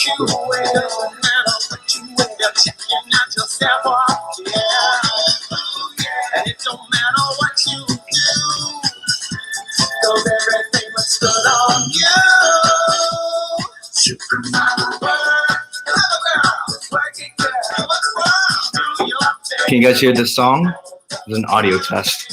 you wear. Doesn't matter what you wear. You're checking out yourself off, yeah. And it don't matter what you do, 'cause everything looks good on you. Supermodel work. Clever girl, working girl. What's wrong? Do your thing. Can you guys hear this song? It's an audio test.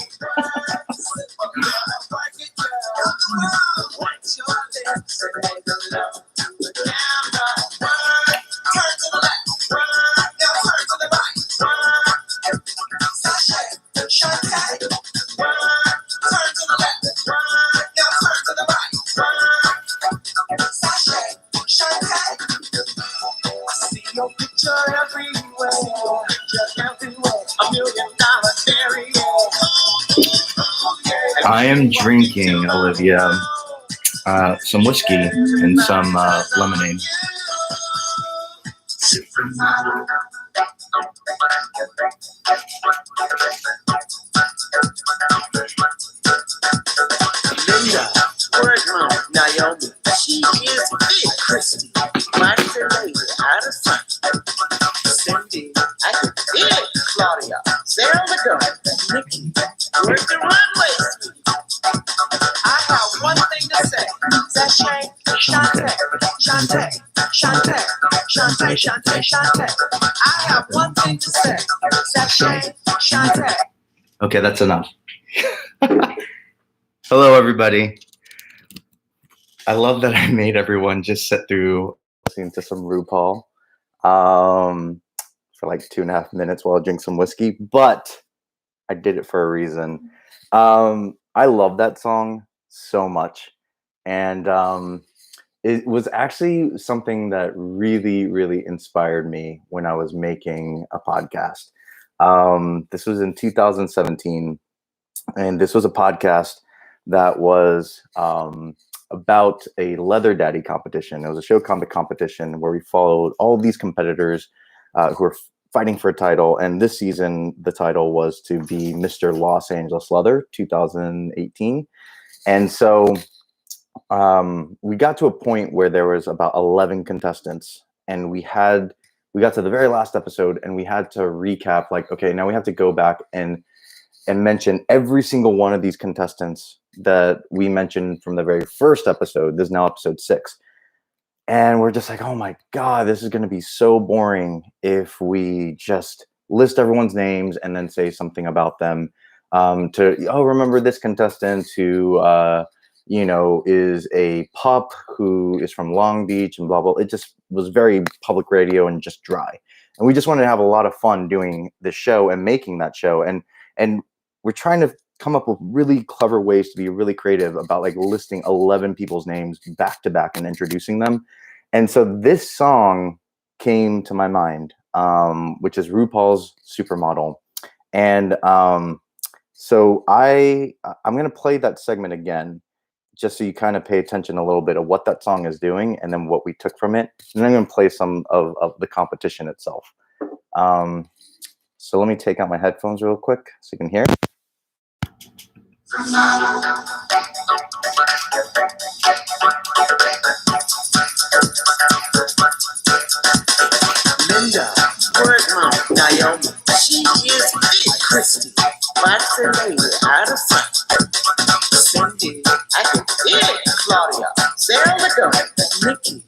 I am drinking, Olivia, some whiskey and some lemonade. Linda, word mom, Naomi, she is big. Christy, mighty lady, out of sight. Cindy, I can feel it. Claudia, Sarah the girl, Nikki, work the runway. I have one thing to say. Sashay, Shantae, Shantae, Shantae, Shantae, Shantae, Shantae. I have one thing to say. Sashay, Shantae. Okay, that's enough. Hello, everybody. I love that I made everyone just sit through listening to some RuPaul for like 2.5 minutes while I drink some whiskey, but I did it for a reason. I love that song so much, and it was actually something that really, really inspired me when I was making a podcast. This was in 2017, and this was a podcast that was about a leather daddy competition. It was a show comic competition where we followed all of these competitors who were fighting for a title. And this season, the title was to be Mr. Los Angeles Leather 2018. And so we got to a point where there was about 11 contestants, and we got to the very last episode, and we had to recap, like, okay, now we have to go back and mention every single one of these contestants that we mentioned from the very first episode. This is now episode 6. And we're just like, oh my God, this is going to be so boring if we just list everyone's names and then say something about them. Remember this contestant who, is a pup who is from Long Beach and blah, blah. It just was very public radio and just dry. And we just wanted to have a lot of fun doing this show and making that show. And we're trying to come up with really clever ways to be really creative about like listing 11 people's names back to back and introducing them. And so this song came to my mind, which is RuPaul's Supermodel. And so I'm going to play that segment again, just so you kind of pay attention a little bit of what that song is doing and then what we took from it. And then I'm going to play some of the competition itself. So let me take out my headphones real quick so you can hear. Linda, word mom, Naomi, she is big. Christy, mighty lady, out of sight. Cindy, I can feel it. Claudia, Sarah the girl, Nikki,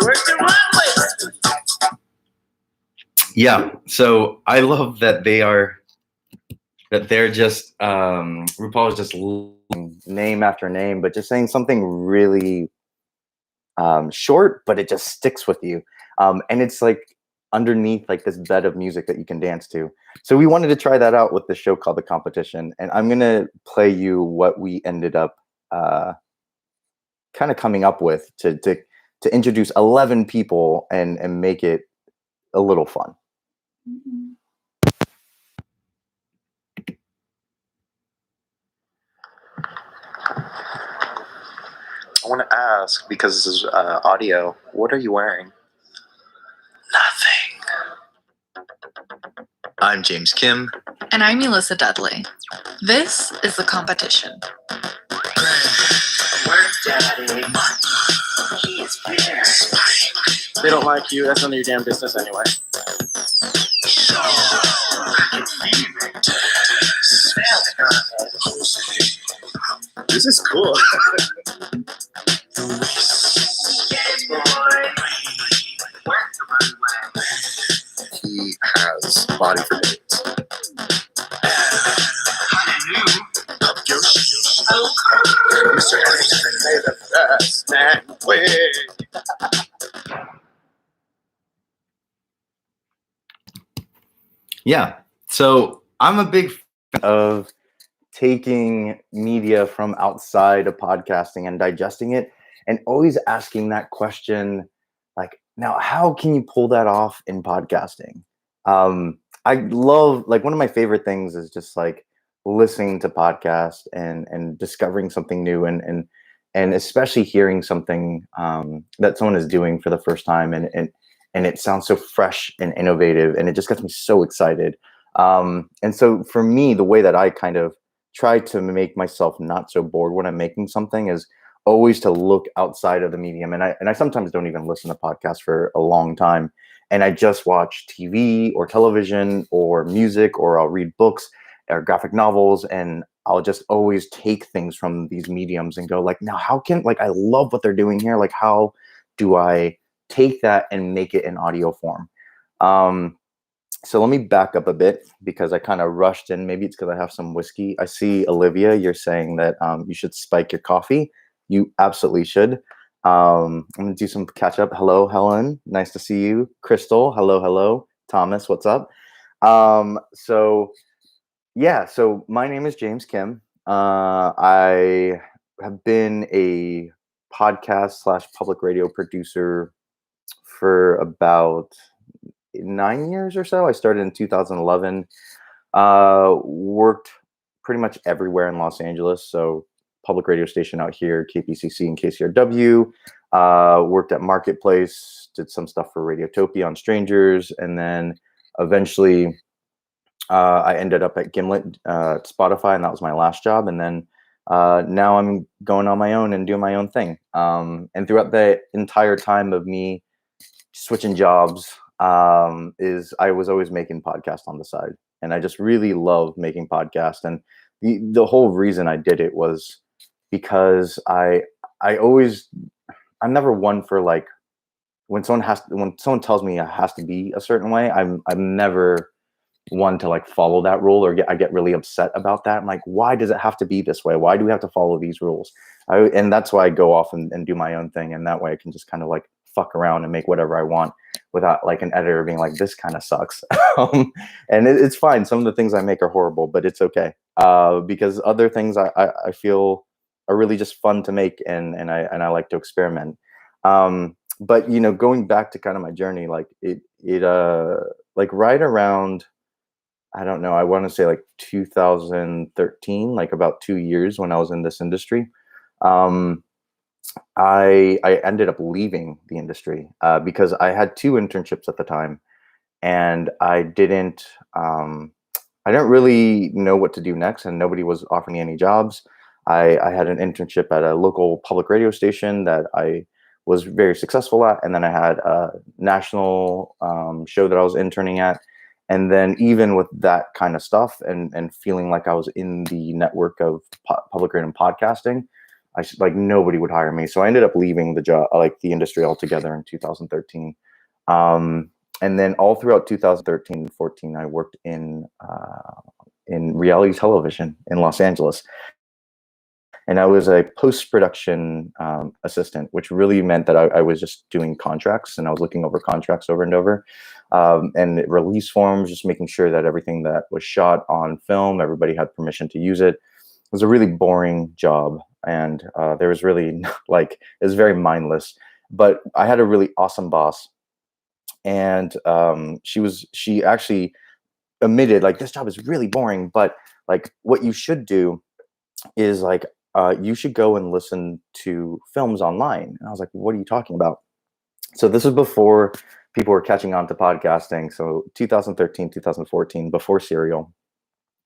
work the runway. Yeah, so I love that they're just RuPaul is just name after name, but just saying something really short, but it just sticks with you. And it's like underneath like this bed of music that you can dance to. So we wanted to try that out with the show called The Competition. And I'm gonna play you what we ended up kind of coming up with to introduce 11 people and make it a little fun. Mm-hmm. I want to ask, because this is audio, what are you wearing? Nothing. I'm James Kim. And I'm Melissa Dudley. This is The Competition. Work daddy, he is here. they don't like you, that's none of your damn business anyway. This is cool. He has body for dates. Mr. Anderson, say the best man win. Yeah. So I'm a big fan of taking media from outside of podcasting and digesting it and always asking that question, like, now, how can you pull that off in podcasting? I love, like, one of my favorite things is just like listening to podcasts and discovering something new and especially hearing something that someone is doing for the first time and it sounds so fresh and innovative and it just gets me so excited. And so for me, the way that I kind of try to make myself not so bored when I'm making something is always to look outside of the medium. And I sometimes don't even listen to podcasts for a long time. And I just watch TV or television or music, or I'll read books or graphic novels. And I'll just always take things from these mediums and go like, now how can, like, I love what they're doing here. Like, how do I take that and make it in audio form? So let me back up a bit because I kind of rushed in. Maybe it's because I have some whiskey. I see, Olivia, you're saying that you should spike your coffee. You absolutely should. I'm going to do some catch up. Hello, Helen. Nice to see you. Crystal. Hello, hello. Thomas, what's up? So my name is James Kim. I have been a podcast / public radio producer for about 9 years or so. I started in 2011. Worked pretty much everywhere in Los Angeles. So public radio station out here, KPCC and KCRW. Worked at Marketplace, did some stuff for Radiotopia on Strangers, and then eventually I ended up at Gimlet, Spotify, and that was my last job. And then now I'm going on my own and doing my own thing. And throughout the entire time of me switching jobs, I was always making podcasts on the side, and I just really love making podcasts. And the whole reason I did it was because I'm never one for, like, when someone tells me it has to be a certain way, I'm never one to, like, follow that rule, or I get really upset about that. I'm like, why does it have to be this way? Why do we have to follow these rules? And that's why I go off and do my own thing, and that way I can just kind of like fuck around and make whatever I want without like an editor being like, this kind of sucks. And it's fine. Some of the things I make are horrible, but it's okay. Because other things I feel are really just fun to make, and I like to experiment. But going back to kind of my journey, like it like right around, I don't know, I want to say like 2013, like about 2 years when I was in this industry. I ended up leaving the industry because I had 2 internships at the time, and I didn't really know what to do next, and nobody was offering me any jobs. I had an internship at a local public radio station that I was very successful at, and then I had a national show that I was interning at. And then even with that kind of stuff and feeling like I was in the network of public radio and podcasting, like nobody would hire me. So I ended up leaving the job, like the industry altogether, in 2013. And then all throughout 2013 and 14, I worked in reality television in Los Angeles. And I was a post-production assistant, which really meant that I was just doing contracts, and I was looking over contracts over and over, and release forms, just making sure that everything that was shot on film, everybody had permission to use it. It was a really boring job, and there was really it was very mindless. But I had a really awesome boss, and she actually admitted, like, this job is really boring, but like what you should do is like you should go and listen to films online. And I was like, what are you talking about? So this was before people were catching on to podcasting. So 2013, 2014, before Serial.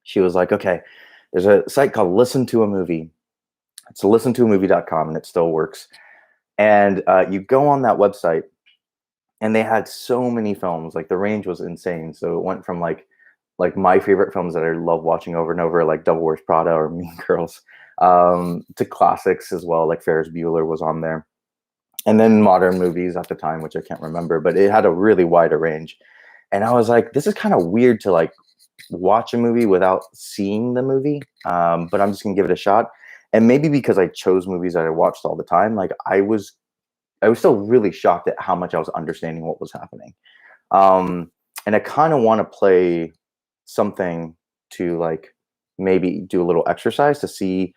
She was like, okay, there's a site called Listen to a Movie. It's listentoamovie.com, and it still works. And you go on that website, and they had so many films. Like the range was insane. So it went from like my favorite films that I love watching over and over, like Devil Wears Prada or Mean Girls, to classics as well, like Ferris Bueller was on there, and then modern movies at the time, which I can't remember, but it had a really wide range. And I was like, this is kind of weird to like watch a movie without seeing the movie, but I'm just gonna give it a shot. And maybe because I chose movies that I watched all the time, like I was still really shocked at how much I was understanding what was happening. Um, and I kind of want to play something to like maybe do a little exercise to see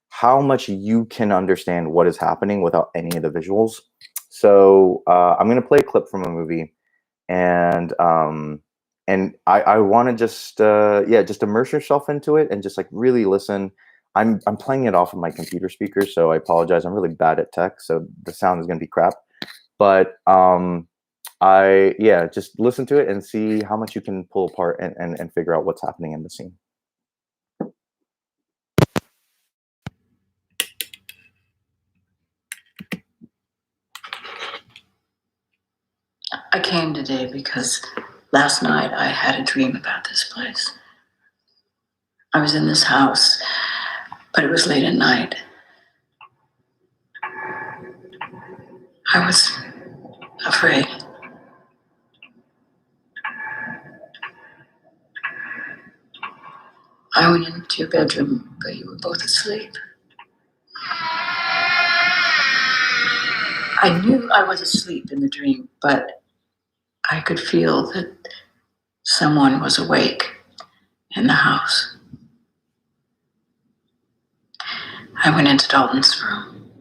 how much you can understand what is happening without any of the visuals. So I'm gonna play a clip from a movie, and I want to just just immerse yourself into it and just like really listen. I'm playing it off of my computer speakers, so I apologize. I'm really bad at tech, so the sound is gonna be crap. But I yeah, just listen to it and see how much you can pull apart and figure out what's happening in the scene. I came today because last night I had a dream about this place. I was in this house, but it was late at night. I was afraid. I went into your bedroom, but you were both asleep. I knew I was asleep in the dream, but I could feel that someone was awake in the house. I went into Dalton's room.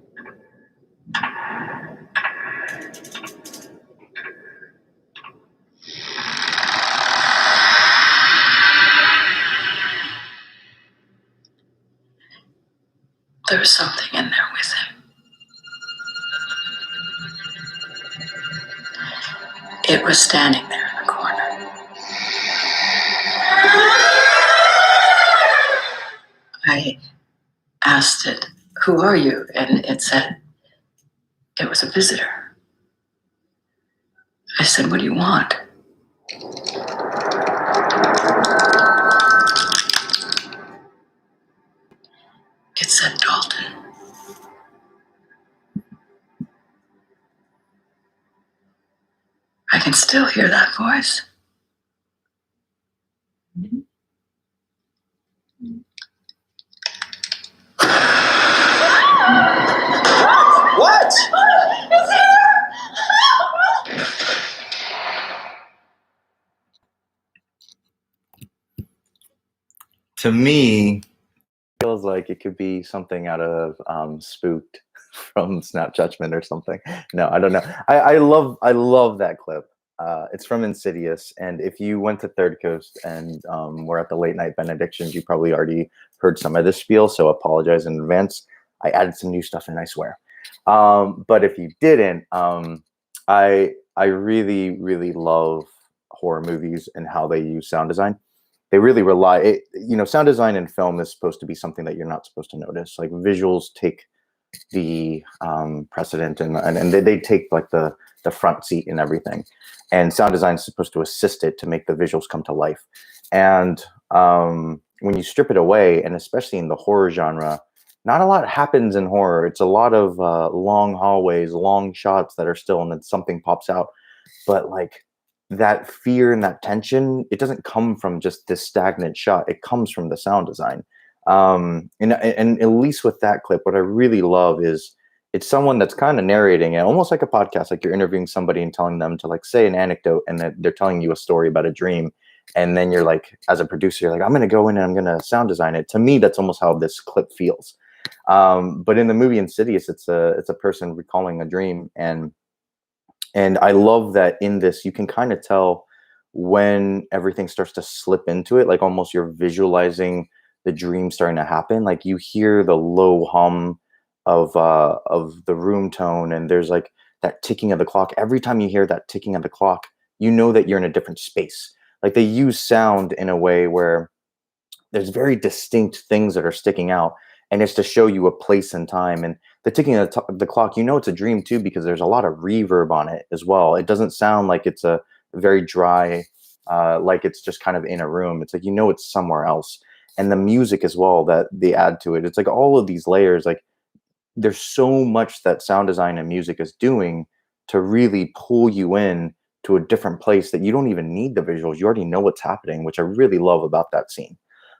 There was something in there with him. It was standing there in the corner. I asked it, "Who are you?" And it said it was a visitor. I said, "What do you want?" It said, "Dalton." I can still hear that voice. What? To me, feels like it could be something out of Spooked from Snap Judgment or something. No, I don't know. I love that clip. It's from Insidious, and if you went to Third Coast and were at the late night benedictions, you probably already heard some of this spiel. So apologize in advance. I added some new stuff in, I swear. But if you didn't, I really love horror movies and how they use sound design. They really rely sound design in film is supposed to be something that you're not supposed to notice. Like visuals take the precedent, and they take like the front seat and everything, and sound design is supposed to assist it to make the visuals come to life. And when you strip it away, and especially in the horror genre, not a lot happens in horror. It's a lot of long hallways, long shots that are still, and then something pops out. But like that fear and that tension, it doesn't come from just this stagnant shot. It comes from the sound design. And at least with that clip, what I really love is it's someone that's kind of narrating it, almost like a podcast, like you're interviewing somebody and telling them to like say an anecdote, and that they're telling you a story about a dream. And then you're like, as a producer, you're like, I'm going to go in and I'm going to sound design it. To me, that's almost how this clip feels. But in the movie Insidious, it's a person recalling a dream, and I love that in this you can kind of tell when everything starts to slip into it, like almost you're visualizing the dream starting to happen. Like you hear the low hum of the room tone, and there's like that ticking of the clock. Every time you hear that ticking of the clock, you know that you're in a different space. Like they use sound in a way where there's very distinct things that are sticking out, and it's to show you a place and time. And the ticking of the clock, you know it's a dream too because there's a lot of reverb on it as well. It doesn't sound like it's a very dry, like it's just kind of in a room. It's like you know it's somewhere else. And the music as well that they add to it. It's like all of these layers. Like there's so much that sound design and music is doing to really pull you in to a different place that you don't even need the visuals. You already know what's happening, which I really love about that scene.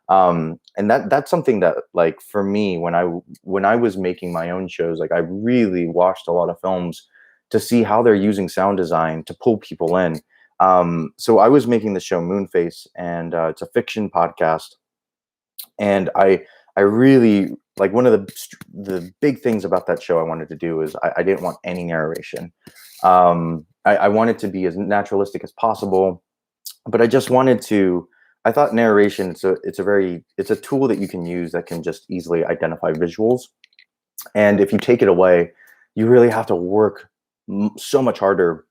And that's something that, like, for me, when I was making my own shows, like I really watched a lot of films to see how they're using sound design to pull people in. So I was making the show Moonface, and it's a fiction podcast, and I really like, one of the big things about that show I wanted to do is I didn't want any narration. I wanted to be as naturalistic as possible, but I just wanted to. I thought narration it's a tool that you can use that can just easily identify visuals, and if you take it away, you really have to work so much harder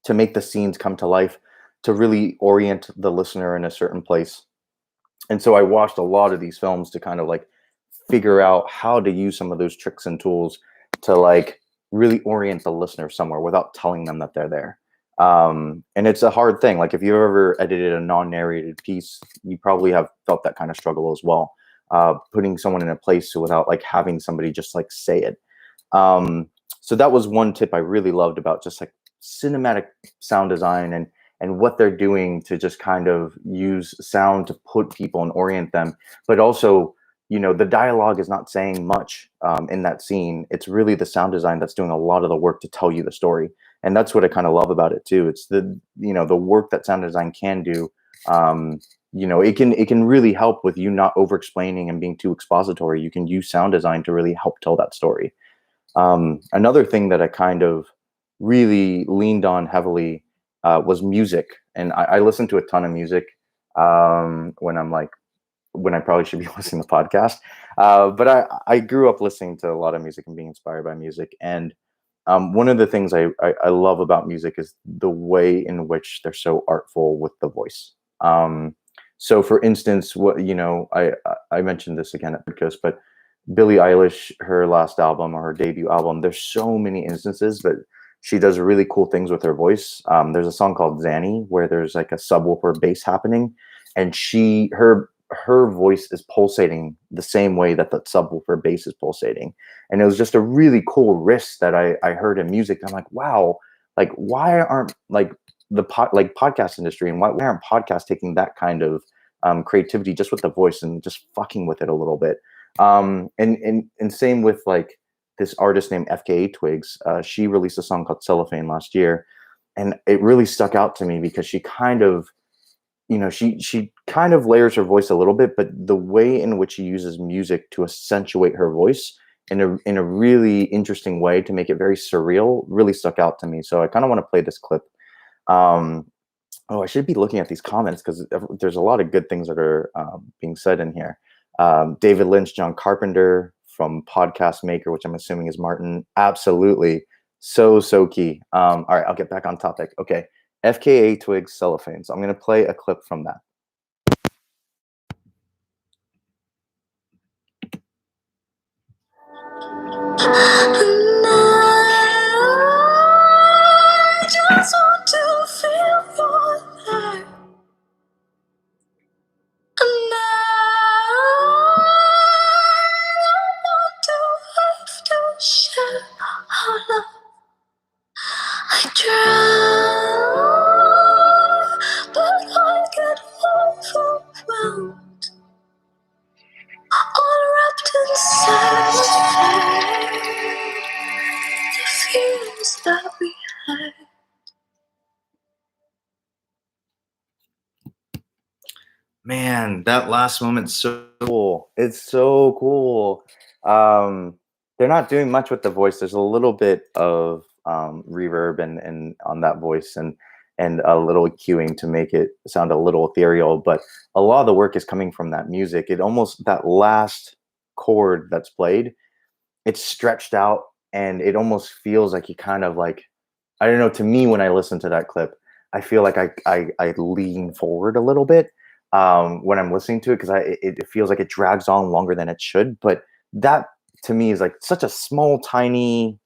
to make the scenes come to life, to really orient the listener in a certain place. And so I watched a lot of these films to kind of like figure out how to use some of those tricks and tools to like really orient the listener somewhere without telling them that they're there. And it's a hard thing. Like if you've ever edited a non-narrated piece, you probably have felt that kind of struggle as well. Putting someone in a place without like having somebody just like say it. So that was one tip I really loved about just like cinematic sound design and what they're doing to just kind of use sound to put people and orient them. But also, you know, the dialogue is not saying much in that scene. It's really the sound design that's doing a lot of the work to tell you the story. And that's what I kind of love about it too. It's the work that sound design can do. It can really help with you not over explaining and being too expository. You can use sound design to really help tell that story. Another thing that I kind of really leaned on heavily was music. And I listen to a ton of music when I probably should be listening to podcast. But I grew up listening to a lot of music and being inspired by music. And one of the things I love about music is the way in which they're so artful with the voice. So for instance, I mentioned this again at podcast, but Billie Eilish, her last album or her debut album, there's so many instances, but she does really cool things with her voice. There's a song called Zanny where there's like a subwoofer bass happening, and her voice is pulsating the same way that the subwoofer bass is pulsating. And it was just a really cool riff that I heard in music. I'm like, wow, like why aren't like podcast industry and why aren't podcasts taking that kind of creativity just with the voice and just fucking with it a little bit? And same with like this artist named FKA Twigs. She released a song called Cellophane last year, and it really stuck out to me because she kind of, she kind of layers her voice a little bit, but the way in which she uses music to accentuate her voice in a really interesting way to make it very surreal really stuck out to me. So I kind of want to play this clip. I should be looking at these comments because there's a lot of good things that are being said in here. David Lynch, John Carpenter from Podcast Maker, which I'm assuming is Martin. Absolutely. So key. All right, I'll get back on topic. Okay. FKA Twigs Cellophane. So I'm going to play a clip from that. I just want to feel your light. And I don't want to have to share our love. I try, but I get overwhelmed. All wrapped inside the fears that we had. Man, that last moment's so cool. It's so cool. They're not doing much with the voice. There's a little bit of reverb and on that voice and a little cueing to make it sound a little ethereal, but a lot of the work is coming from that music. It almost, that last chord that's played, it's stretched out and it almost feels like you kind of like, I don't know, to me when I listen to that clip, I feel like I lean forward a little bit when I'm listening to it because it feels like it drags on longer than it should. But that to me is like such a small, tiny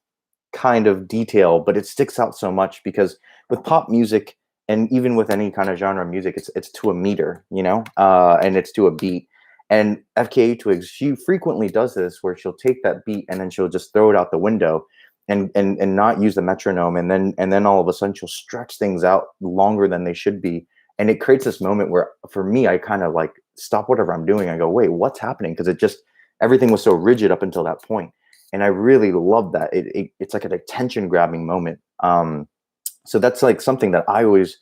kind of detail, but it sticks out so much because with pop music and even with any kind of genre of music, it's to a meter, and it's to a beat. And FKA Twigs, she frequently does this where she'll take that beat and then she'll just throw it out the window and not use the metronome, and then all of a sudden she'll stretch things out longer than they should be. And it creates this moment where for me, I kind of like stop whatever I'm doing. I go, wait, what's happening? Because everything was so rigid up until that point. And I really love that. It's like an attention grabbing moment. So that's like something that I always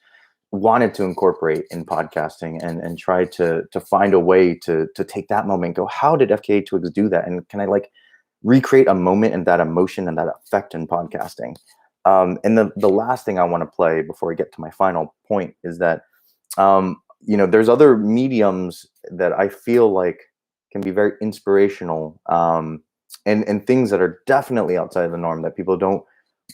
wanted to incorporate in podcasting and try to find a way to take that moment and go, how did FKA Twigs do that? And can I like recreate a moment and that emotion and that effect in podcasting? And the last thing I want to play before I get to my final point is that, there's other mediums that I feel like can be very inspirational, and things that are definitely outside of the norm that people don't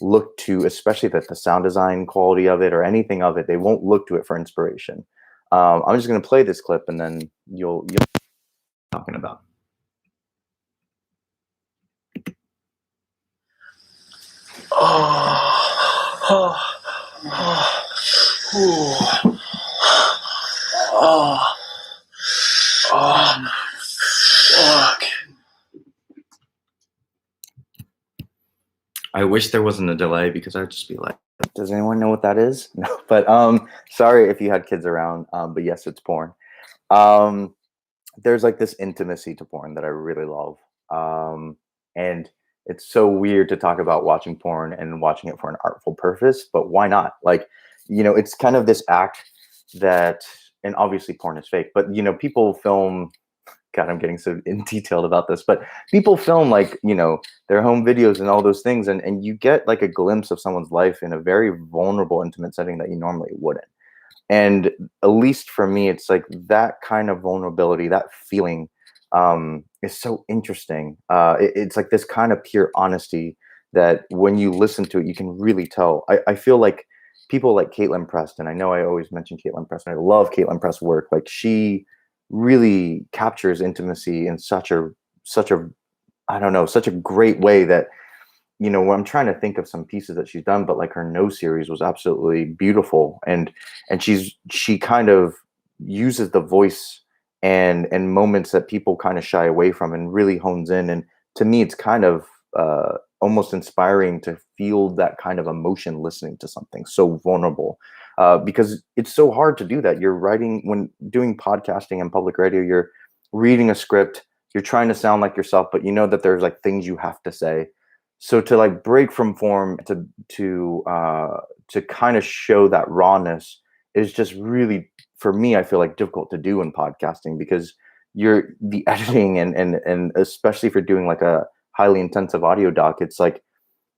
look to, especially that the sound design quality of it or anything of it, they won't look to it for inspiration. I'm just going to play this clip and then you'll talking about. Fuck. I wish there wasn't a delay because I'd just be like, does anyone know what that is? No, but sorry if you had kids around, but yes, it's porn. There's like this intimacy to porn that I really love. And it's so weird to talk about watching porn and watching it for an artful purpose, but why not? Like, it's kind of this act that, and obviously porn is fake, but people film, God, I'm getting so in detailed about this, but people film like, their home videos and all those things. And you get like a glimpse of someone's life in a very vulnerable, intimate setting that you normally wouldn't. And at least for me, it's like that kind of vulnerability, that feeling is so interesting. It's like this kind of pure honesty that when you listen to it, you can really tell. I feel like people like Caitlin Preston, I know I always mention Caitlin Preston. I love Caitlin Preston's work. Like she really captures intimacy in such a, I don't know, such a great way that, when I'm trying to think of some pieces that she's done, but like her No series was absolutely beautiful. And she kind of uses the voice and moments that people kind of shy away from and really hones in. And to me, it's kind of almost inspiring to feel that kind of emotion listening to something so vulnerable, because it's so hard to do that. You're writing, when doing podcasting and public radio, you're reading a script, you're trying to sound like yourself, but that there's like things you have to say. So to like break from form to kind of show that rawness is just really, for me, I feel like difficult to do in podcasting, because the editing and especially if you're doing like a highly intensive audio doc, it's like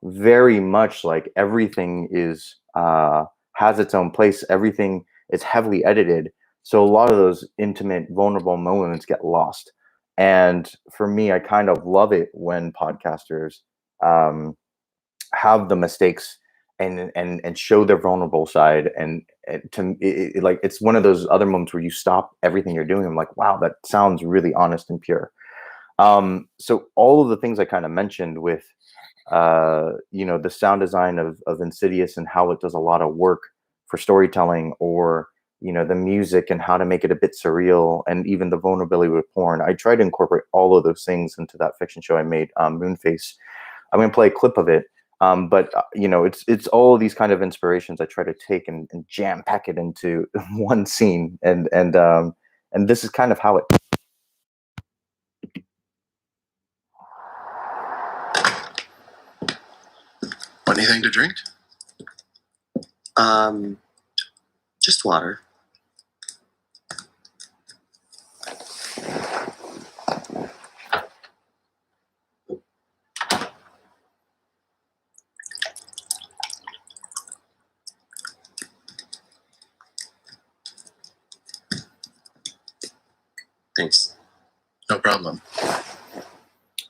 very much like everything is has its own place. Everything is heavily edited. So a lot of those intimate, vulnerable moments get lost. And for me, I kind of love it when podcasters have the mistakes and show their vulnerable side. And like, it's one of those other moments where you stop everything you're doing. I'm like, wow, that sounds really honest and pure. So all of the things I kind of mentioned with, the sound design of Insidious and how it does a lot of work for storytelling, or, the music and how to make it a bit surreal, and even the vulnerability with porn. I try to incorporate all of those things into that fiction show I made, Moonface. I'm going to play a clip of it. But it's all of these kind of inspirations I try to take and jam pack it into one scene. And this is kind of how it. Want anything to drink? Just water. Thanks. No problem.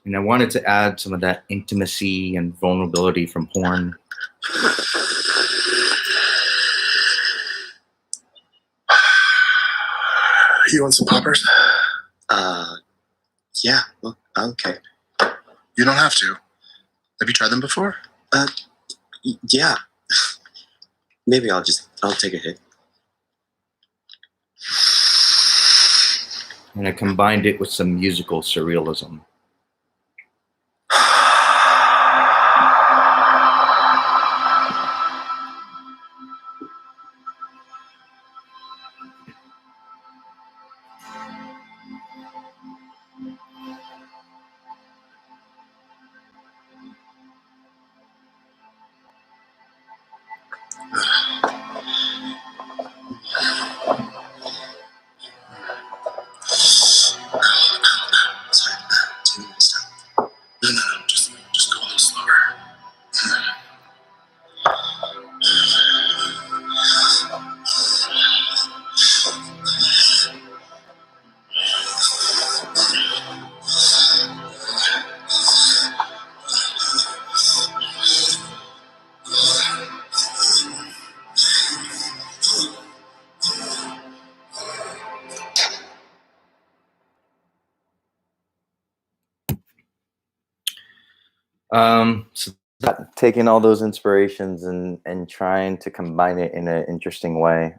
And I wanted to add some of that intimacy and vulnerability from porn. You want some poppers? Yeah. Well, okay. don't have to. Have you tried them before? Yeah. Maybe I'll take a hit. And I combined it with some musical surrealism. Sorry. 2 minutes time. No. Just go a little slower. So that taking all those inspirations and trying to combine it in an interesting way.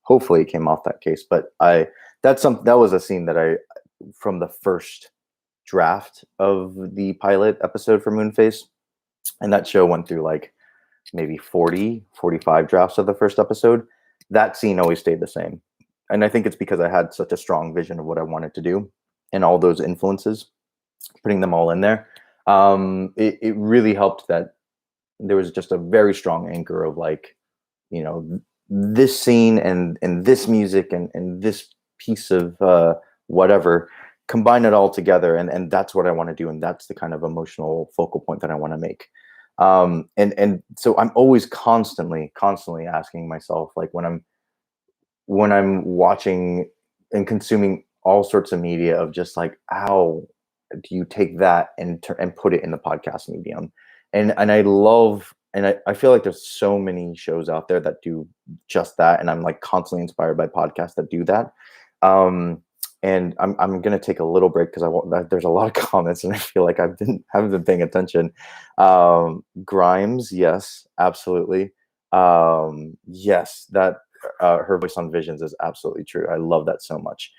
Hopefully it came off that case, but that was a scene that I, from the first draft of the pilot episode for Moonface, and that show went through like maybe 45 drafts of the first episode. That scene always stayed the same. And I think it's because I had such a strong vision of what I wanted to do and all those influences, putting them all in there. It really helped that there was just a very strong anchor of like, you know, this scene and this music and this piece of whatever, combine it all together. And that's what I want to do. And that's the kind of emotional focal point that I want to make. And so I'm always constantly asking myself, like when I'm watching and consuming all sorts of media, of just like, how do you take that and put it in the podcast medium? And I love, and I feel like there's so many shows out there that do just that. And I'm like constantly inspired by podcasts that do that. And I'm going to take a little break because there's a lot of comments and I feel like haven't been paying attention. Grimes. Yes, absolutely. Yes, that, her voice on Visions is absolutely true. I love that so much.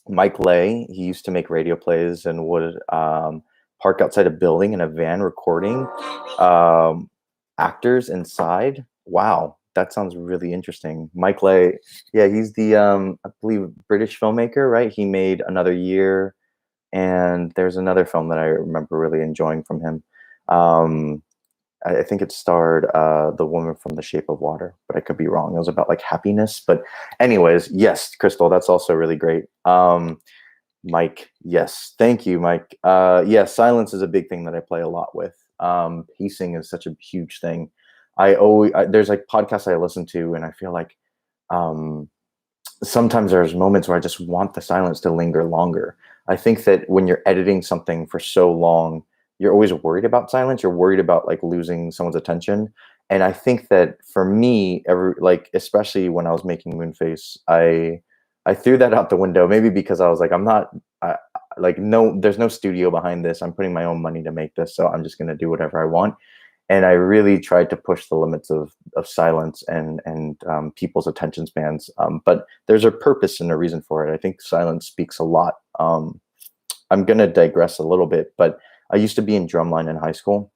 Mike Lay, he used to make radio plays and would park outside a building in a van recording actors inside. Wow, that sounds really interesting. Mike Lay, yeah, he's the I believe British filmmaker, right? He made Another Year, and there's another film that I remember really enjoying from him. I think it starred the woman from The Shape of Water, but I could be wrong. It was about like happiness. But anyways, yes, Crystal, that's also really great. Mike, yes, thank you, Mike. Yes, silence is a big thing that I play a lot with. Pacing is such a huge thing. There's like podcasts I listen to, and I feel like sometimes there's moments where I just want the silence to linger longer. I think that when you're editing something for so long, you're always worried about silence. You're worried about like losing someone's attention. And I think that for me, especially when I was making Moonface, I threw that out the window, maybe because I was like, there's no studio behind this. I'm putting my own money to make this. So I'm just going to do whatever I want. And I really tried to push the limits of silence and people's attention spans. But there's a purpose and a reason for it. I think silence speaks a lot. I'm going to digress a little bit, but I used to be in drumline in high school.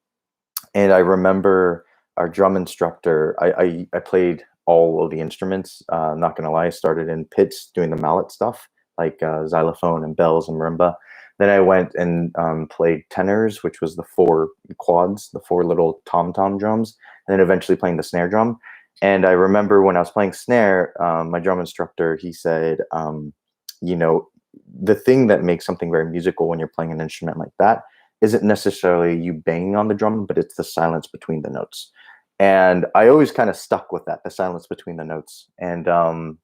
And I remember our drum instructor, I played all of the instruments. Not gonna lie, I started in pits doing the mallet stuff, like xylophone and bells and marimba. Then I went and played tenors, which was the 4 quads, the 4 little tom-tom drums, and then eventually playing the snare drum. And I remember when I was playing snare, my drum instructor, he said, the thing that makes something very musical when you're playing an instrument like that isn't necessarily you banging on the drum, but it's the silence between the notes. And I always kind of stuck with that, the silence between the notes. And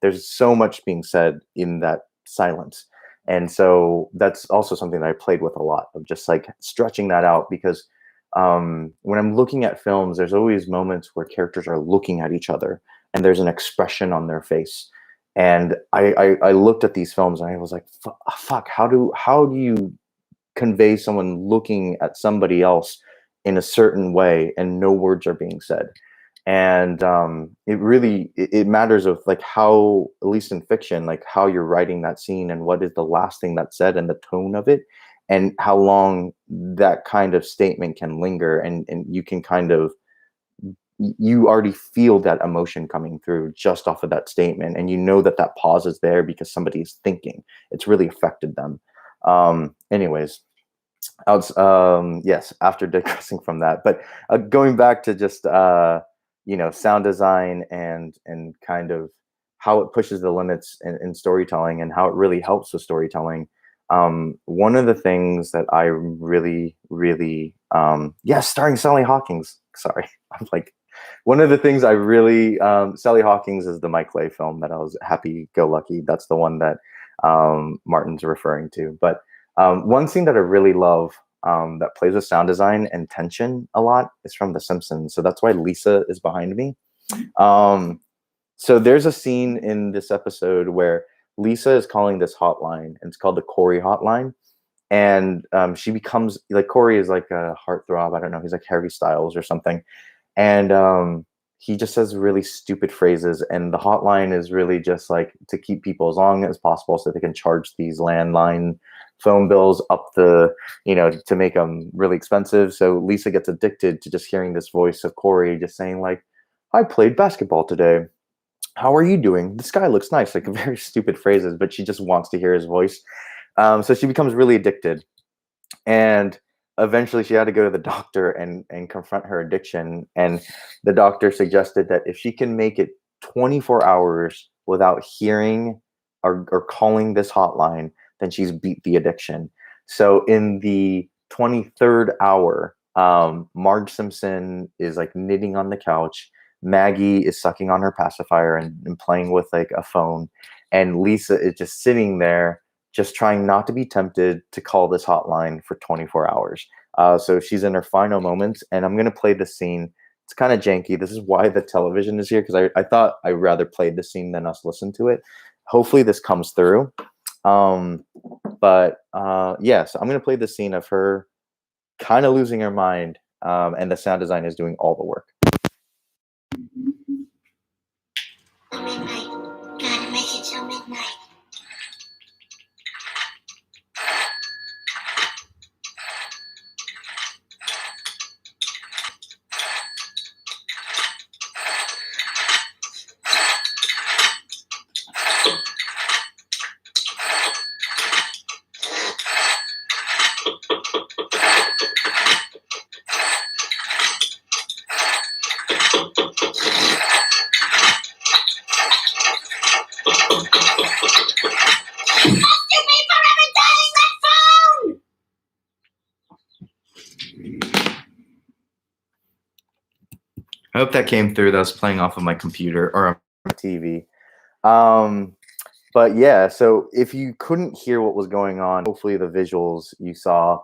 there's so much being said in that silence. And so that's also something that I played with a lot, of just like stretching that out, because when I'm looking at films, there's always moments where characters are looking at each other and there's an expression on their face. And I looked at these films and I was like, fuck, how do you convey someone looking at somebody else in a certain way and no words are being said. And it matters of like how, at least in fiction, like how you're writing that scene and what is the last thing that's said and the tone of it, and how long that kind of statement can linger, and you can kind of, you already feel that emotion coming through just off of that statement, and you know that that pause is there because somebody is thinking. It's really affected them. Anyways, yes, after digressing from that, but going back to just sound design and kind of how it pushes the limits in storytelling and how it really helps with storytelling. One of the things that I really, really, starring Sally Hawkins. Sorry, I'm like, one of the things I really, Sally Hawkins is the Mike Leigh film that I was Happy Go Lucky. That's the one that Martin's referring to. But one scene that I really love that plays with sound design and tension a lot is from The Simpsons. So that's why Lisa is behind me. So there's a scene in this episode where Lisa is calling this hotline, and it's called the Corey hotline. And she becomes like, Corey is like a heartthrob. I don't know. He's like Harry Styles or something. And he just says really stupid phrases. And the hotline is really just like to keep people as long as possible so they can charge these landline phone bills up the, to make them really expensive. So Lisa gets addicted to just hearing this voice of Corey just saying like, I played basketball today. How are you doing? The sky looks nice. Like very stupid phrases, but she just wants to hear his voice. So she becomes really addicted. And eventually she had to go to the doctor and confront her addiction. And the doctor suggested that if she can make it 24 hours without hearing or calling this hotline, then she's beat the addiction. So in the 23rd hour, Marge Simpson is like knitting on the couch. Maggie is sucking on her pacifier and playing with like a phone. And Lisa is just sitting there, just trying not to be tempted to call this hotline for 24 hours. So she's in her final moments, and I'm going to play the scene. It's kind of janky. This is why the television is here, because I thought I'd rather play the scene than us listen to it. Hopefully this comes through. So I'm going to play the scene of her kind of losing her mind, and the sound design is doing all the work. Midnight. Gotta make it till midnight. I hope that came through. That was playing off of my computer or my TV. But yeah, so if you couldn't hear what was going on, hopefully the visuals you saw.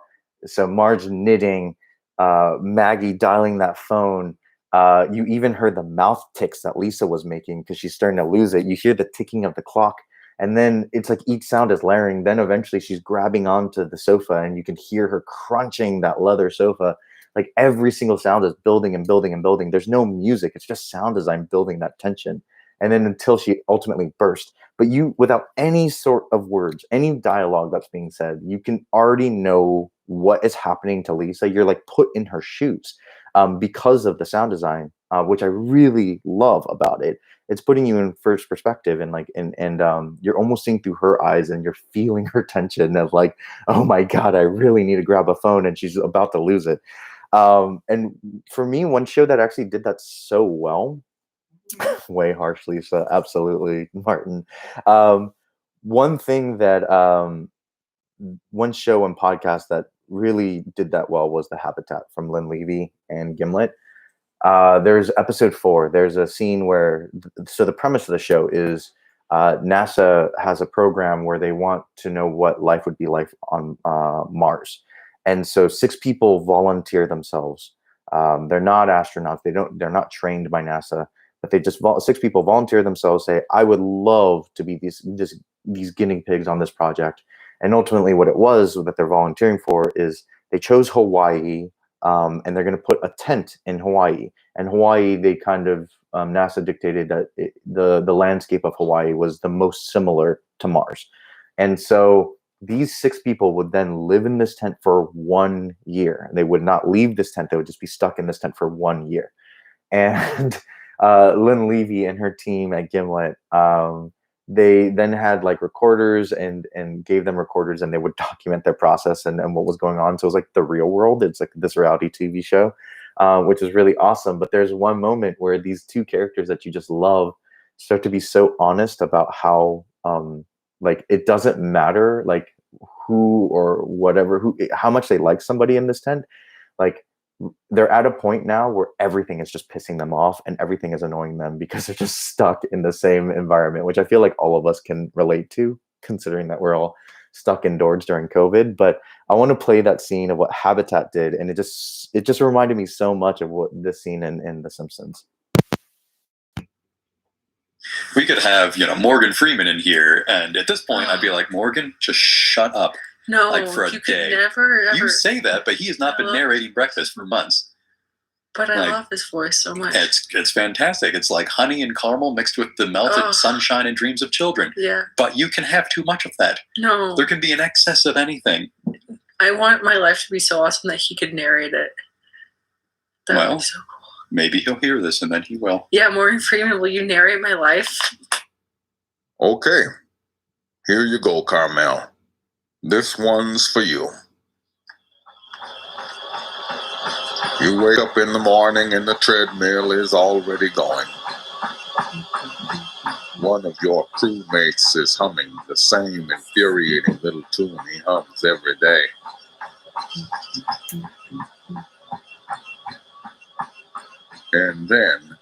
So Marge knitting, Maggie dialing that phone. You even heard the mouth ticks that Lisa was making because she's starting to lose it. You hear the ticking of the clock. And then it's like each sound is layering. Then eventually she's grabbing onto the sofa and you can hear her crunching that leather sofa. Like every single sound is building and building and building. There's no music. It's just sound design building that tension. And then until she ultimately burst. But you, without any sort of words, any dialogue that's being said, you can already know what is happening to Lisa. You're like put in her shoes because of the sound design, which I really love about it. It's putting you in first perspective and you're almost seeing through her eyes and you're feeling her tension of like, oh my God, I really need to grab a phone and she's about to lose it. And for me, one show that actually did that so well, way harshly, so absolutely, Martin. One thing that one show and podcast that really did that well was The Habitat from Lynn Levy and Gimlet. There's episode 4. There's a scene where, so the premise of the show is NASA has a program where they want to know what life would be like on Mars. And so 6 people volunteer themselves. They're not astronauts. They're not trained by NASA, but they just 6 people volunteer themselves, say, I would love to be these guinea pigs on this project. And ultimately, what it was that they're volunteering for is they chose Hawaii, and they're going to put a tent in Hawaii. And Hawaii, they kind of NASA dictated that the landscape of Hawaii was the most similar to Mars, and so these 6 people would then live in this tent for 1 year. They would not leave this tent; they would just be stuck in this tent for 1 year. And Lynn Levy and her team at Gimlet, they then had like recorders and gave them recorders, and they would document their process and what was going on. So it was like the real world. It's like this reality TV show, which is really awesome. But there's one moment where these 2 characters that you just love start to be so honest about how like it doesn't matter like who or whatever how much they like somebody in this tent. Like they're at a point now where everything is just pissing them off and everything is annoying them because they're just stuck in the same environment, which I feel like all of us can relate to, considering that we're all stuck indoors during COVID. But I want to play that scene of what Habitat did, and it just reminded me so much of what this scene in The Simpsons. We could have, Morgan Freeman in here, and at this point, I'd be like, Morgan, just shut up. No, like for a you day. could never, ever. You say that, but he has not been narrating breakfast for months. But I love his voice so much. It's fantastic. It's like honey and caramel mixed with the melted sunshine and dreams of children. Yeah. But you can have too much of that. No. There can be an excess of anything. I want my life to be so awesome that he could narrate it. That would be so cool. Maybe he'll hear this and then he will. Yeah, Morgan Freeman, will you narrate my life? Okay. Here you go, Carmel. This one's for you. You wake up in the morning and the treadmill is already going. One of your crewmates is humming the same infuriating little tune he hums every day. And then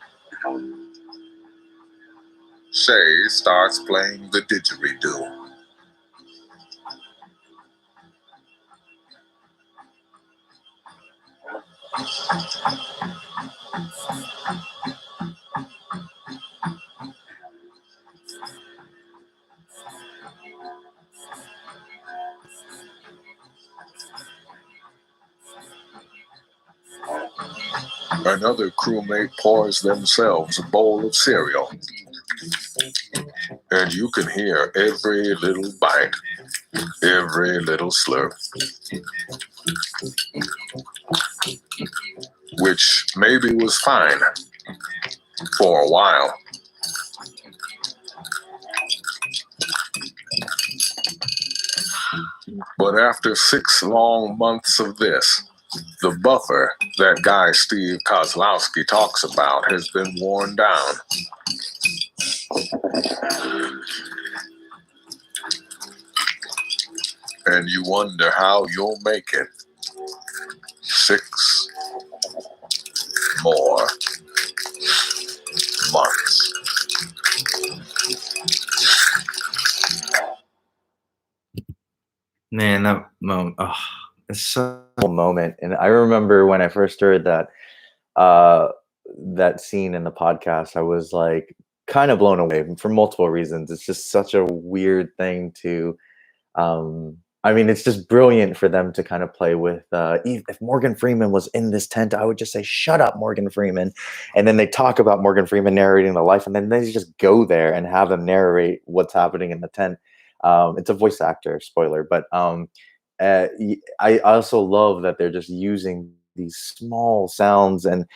Shay starts playing the didgeridoo. Another crewmate pours themselves a bowl of cereal. And you can hear every little bite, every little slurp. Which maybe was fine for a while. But after 6 long months of this, the buffer that guy Steve Kozlowski talks about has been worn down. And you wonder how you'll make it 6 more months. Man, that moment, it's such a moment. And I remember when I first heard that that scene in the podcast, I was like kind of blown away for multiple reasons. It's just such a weird thing to I mean, it's just brilliant for them to kind of play with if Morgan Freeman was in this tent, I would just say, shut up, Morgan Freeman. And then they talk about Morgan Freeman narrating the life, and then they just go there and have them narrate what's happening in the tent. It's a voice actor, spoiler, but I also love that they're just using these small sounds and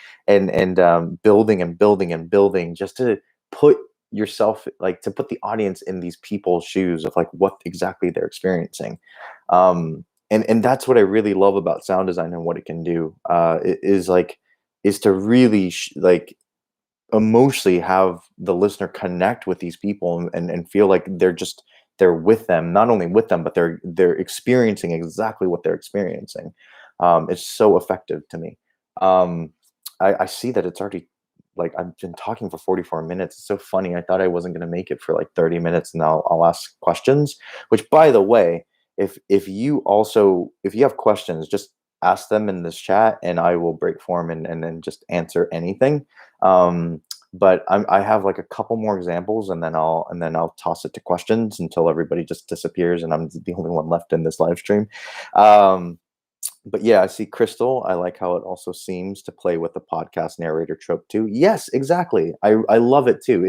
building and building and building just to put yourself, like, to put the audience in these people's shoes of like what exactly they're experiencing. And that's what I really love about sound design and what it can do. Is to really like emotionally have the listener connect with these people and feel like they're with them, not only with them, but they're experiencing exactly what they're experiencing. It's so effective to me. I see that it's already, like, I've been talking for 44 minutes. It's so funny. I thought I wasn't going to make it for like 30 minutes, and I'll ask questions, which, by the way, if you have questions, just ask them in this chat and I will break form and then just answer anything. but I have like a couple more examples, and then I'll toss it to questions until everybody just disappears, and I'm the only one left in this live stream. But yeah, I see Crystal. I like how it also seems to play with the podcast narrator trope too. Yes, exactly. I love it too.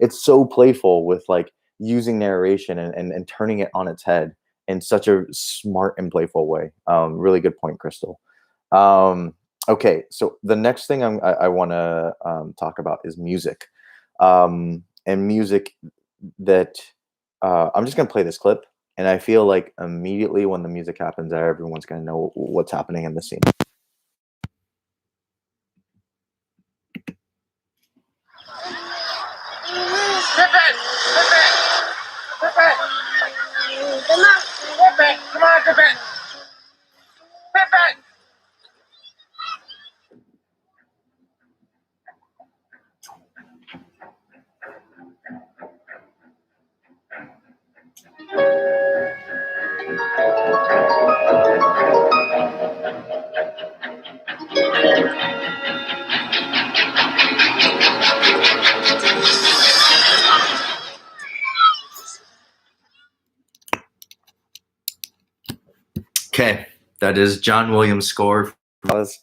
It's so playful with like using narration and turning it on its head in such a smart and playful way. Really good point, Crystal. Okay, so the next thing I want to talk about is music, and music that I'm just gonna play this clip, and I feel like immediately when the music happens, everyone's gonna know what's happening in the scene. Okay, that is John Williams' score. It's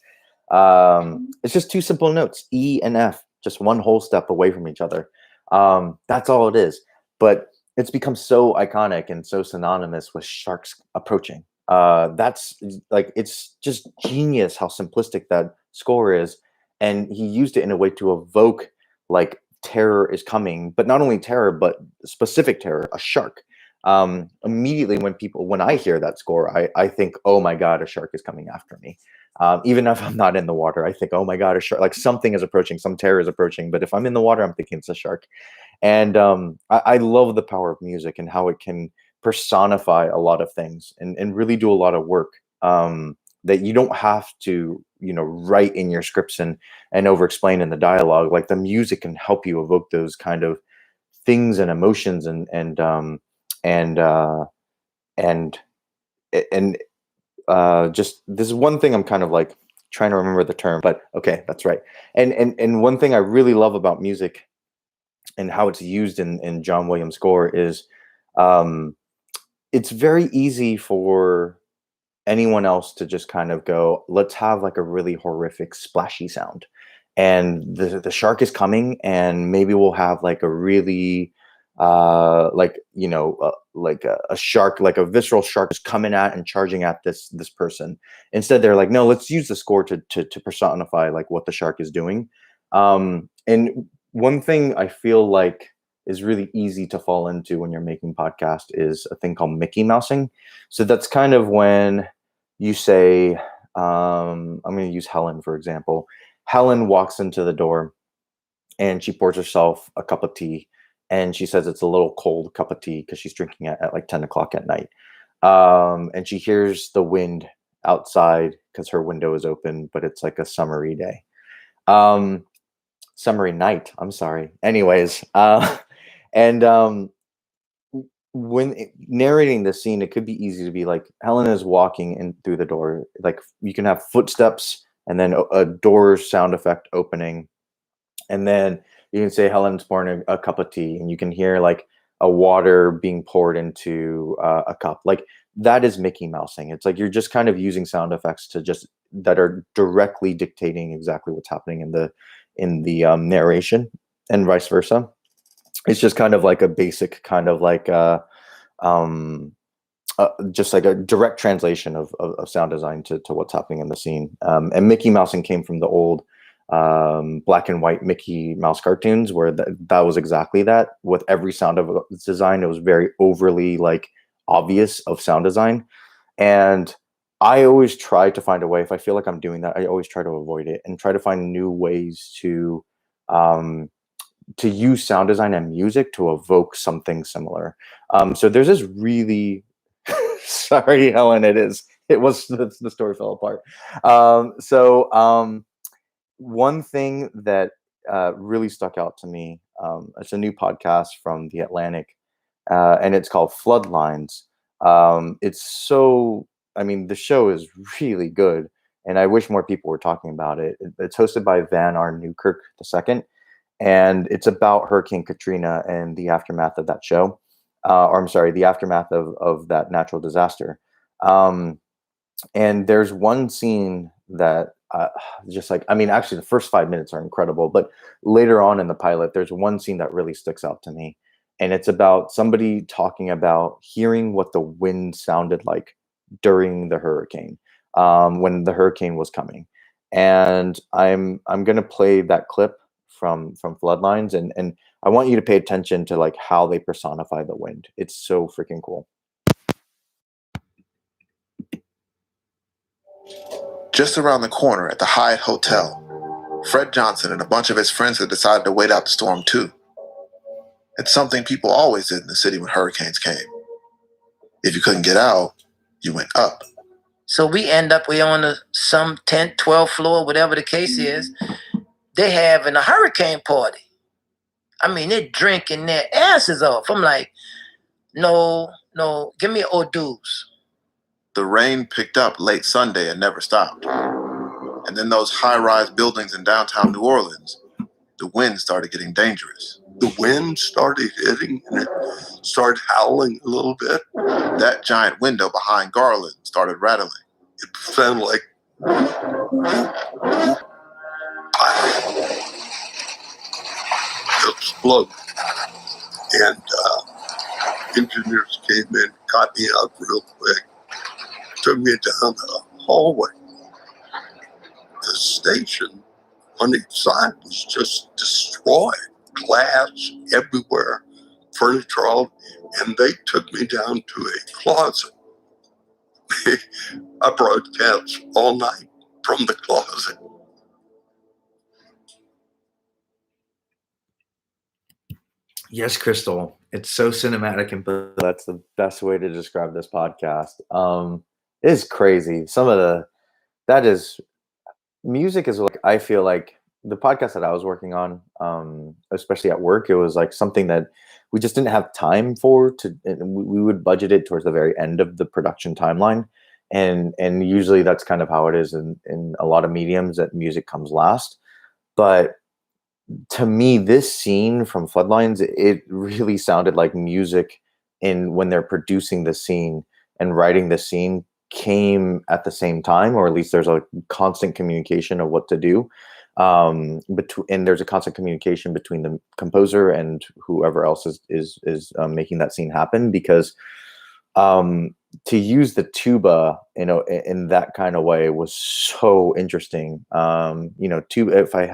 just two simple notes, E and F, just one whole step away from each other. That's all it is. But it's become so iconic and so synonymous with sharks approaching. That's like, it's just genius how simplistic that score is. And he used it in a way to evoke like terror is coming, but not only terror, but specific terror, a shark. Immediately when I hear that score, I think, oh my God, a shark is coming after me. Even if I'm not in the water, I think, oh my God, a shark, like something is approaching, some terror is approaching. But if I'm in the water, I'm thinking it's a shark. And I love the power of music and how it can personify a lot of things and really do a lot of work that you don't have to, write in your scripts and over explain in the dialogue. Like the music can help you evoke those kind of things and emotions and just this is one thing I'm kind of like trying to remember the term, but okay, that's right. And one thing I really love about music and how it's used in John Williams' score is it's very easy for anyone else to just kind of go, let's have like a really horrific splashy sound, and the shark is coming, and maybe we'll have like a really like a shark, like a visceral shark is coming at and charging at this person. Instead, they're like, no, let's use the score to personify like what the shark is doing. And one thing I feel like is really easy to fall into when you're making podcast is a thing called Mickey Mousing. So that's kind of when you say, I'm going to use Helen, for example. Helen walks into the door and she pours herself a cup of tea, and she says it's a little cold cup of tea because she's drinking it at like 10 o'clock at night. And she hears the wind outside because her window is open, but it's like a summery day. Summery night, I'm sorry. Anyways, and when narrating the scene, it could be easy to be like, Helen is walking in through the door. Like you can have footsteps and then a door sound effect opening. And then you can say Helen's pouring a cup of tea, and you can hear like a water being poured into a cup. Like that is Mickey Mousing. It's like you're just kind of using sound effects that are directly dictating exactly what's happening in the narration, and vice versa. It's just kind of like a basic kind of like just like a direct translation of sound design to what's happening in the scene. And Mickey Mousing came from the old black and white Mickey Mouse cartoons, where that was exactly that. With every sound of design, it was very overly like obvious of sound design. And I always try to find a way, if I feel like I'm doing that, I always try to avoid it and try to find new ways to use sound design and music to evoke something similar. So there's this really sorry, Helen, it was the story fell apart. One thing that really stuck out to me, it's a new podcast from The Atlantic, and it's called Floodlines. The show is really good, and I wish more people were talking about it. It's hosted by Van R. Newkirk II, and it's about Hurricane Katrina and the aftermath of that show, or I'm sorry, the aftermath of that natural disaster. Um, and there's one scene that just like, I mean, actually the first 5 minutes are incredible, but later on in the pilot there's one scene that really sticks out to me, and it's about somebody talking about hearing what the wind sounded like during the hurricane, when the hurricane was coming. And I'm gonna play that clip from Floodlines, and I want you to pay attention to like how they personify the wind. It's so freaking cool. Just around the corner at the Hyatt Hotel, Fred Johnson and a bunch of his friends had decided to wait out the storm too. It's something people always did in the city when hurricanes came. If you couldn't get out, you went up. So we on some 10th, 12th floor, whatever the case is. They having a hurricane party. I mean, they're drinking their asses off. I'm like, no, give me hors d'oeuvres. The rain picked up late Sunday and never stopped. And then those high-rise buildings in downtown New Orleans, the wind started getting dangerous. The wind started hitting and it started howling a little bit. That giant window behind Garland started rattling. It sounded like explode. And engineers came in, got me out real quick, took me down the hallway. The station on each side was just destroyed. Glass everywhere, furniture all, and they took me down to a closet. I broadcast all night from the closet. Yes, Crystal. It's so cinematic, and that's the best way to describe this podcast. It's crazy. Music is like, I feel like the podcast that I was working on, especially at work, it was like something that we just didn't have time for. We would budget it towards the very end of the production timeline, and usually that's kind of how it is in a lot of mediums, that music comes last. But to me, this scene from Floodlines, it really sounded like music when they're producing the scene and writing the scene came at the same time, or at least there's a constant communication of what to do. And there's a constant communication between the composer and whoever else is making that scene happen, because to use the tuba, in that kind of way was so interesting. Tuba, if I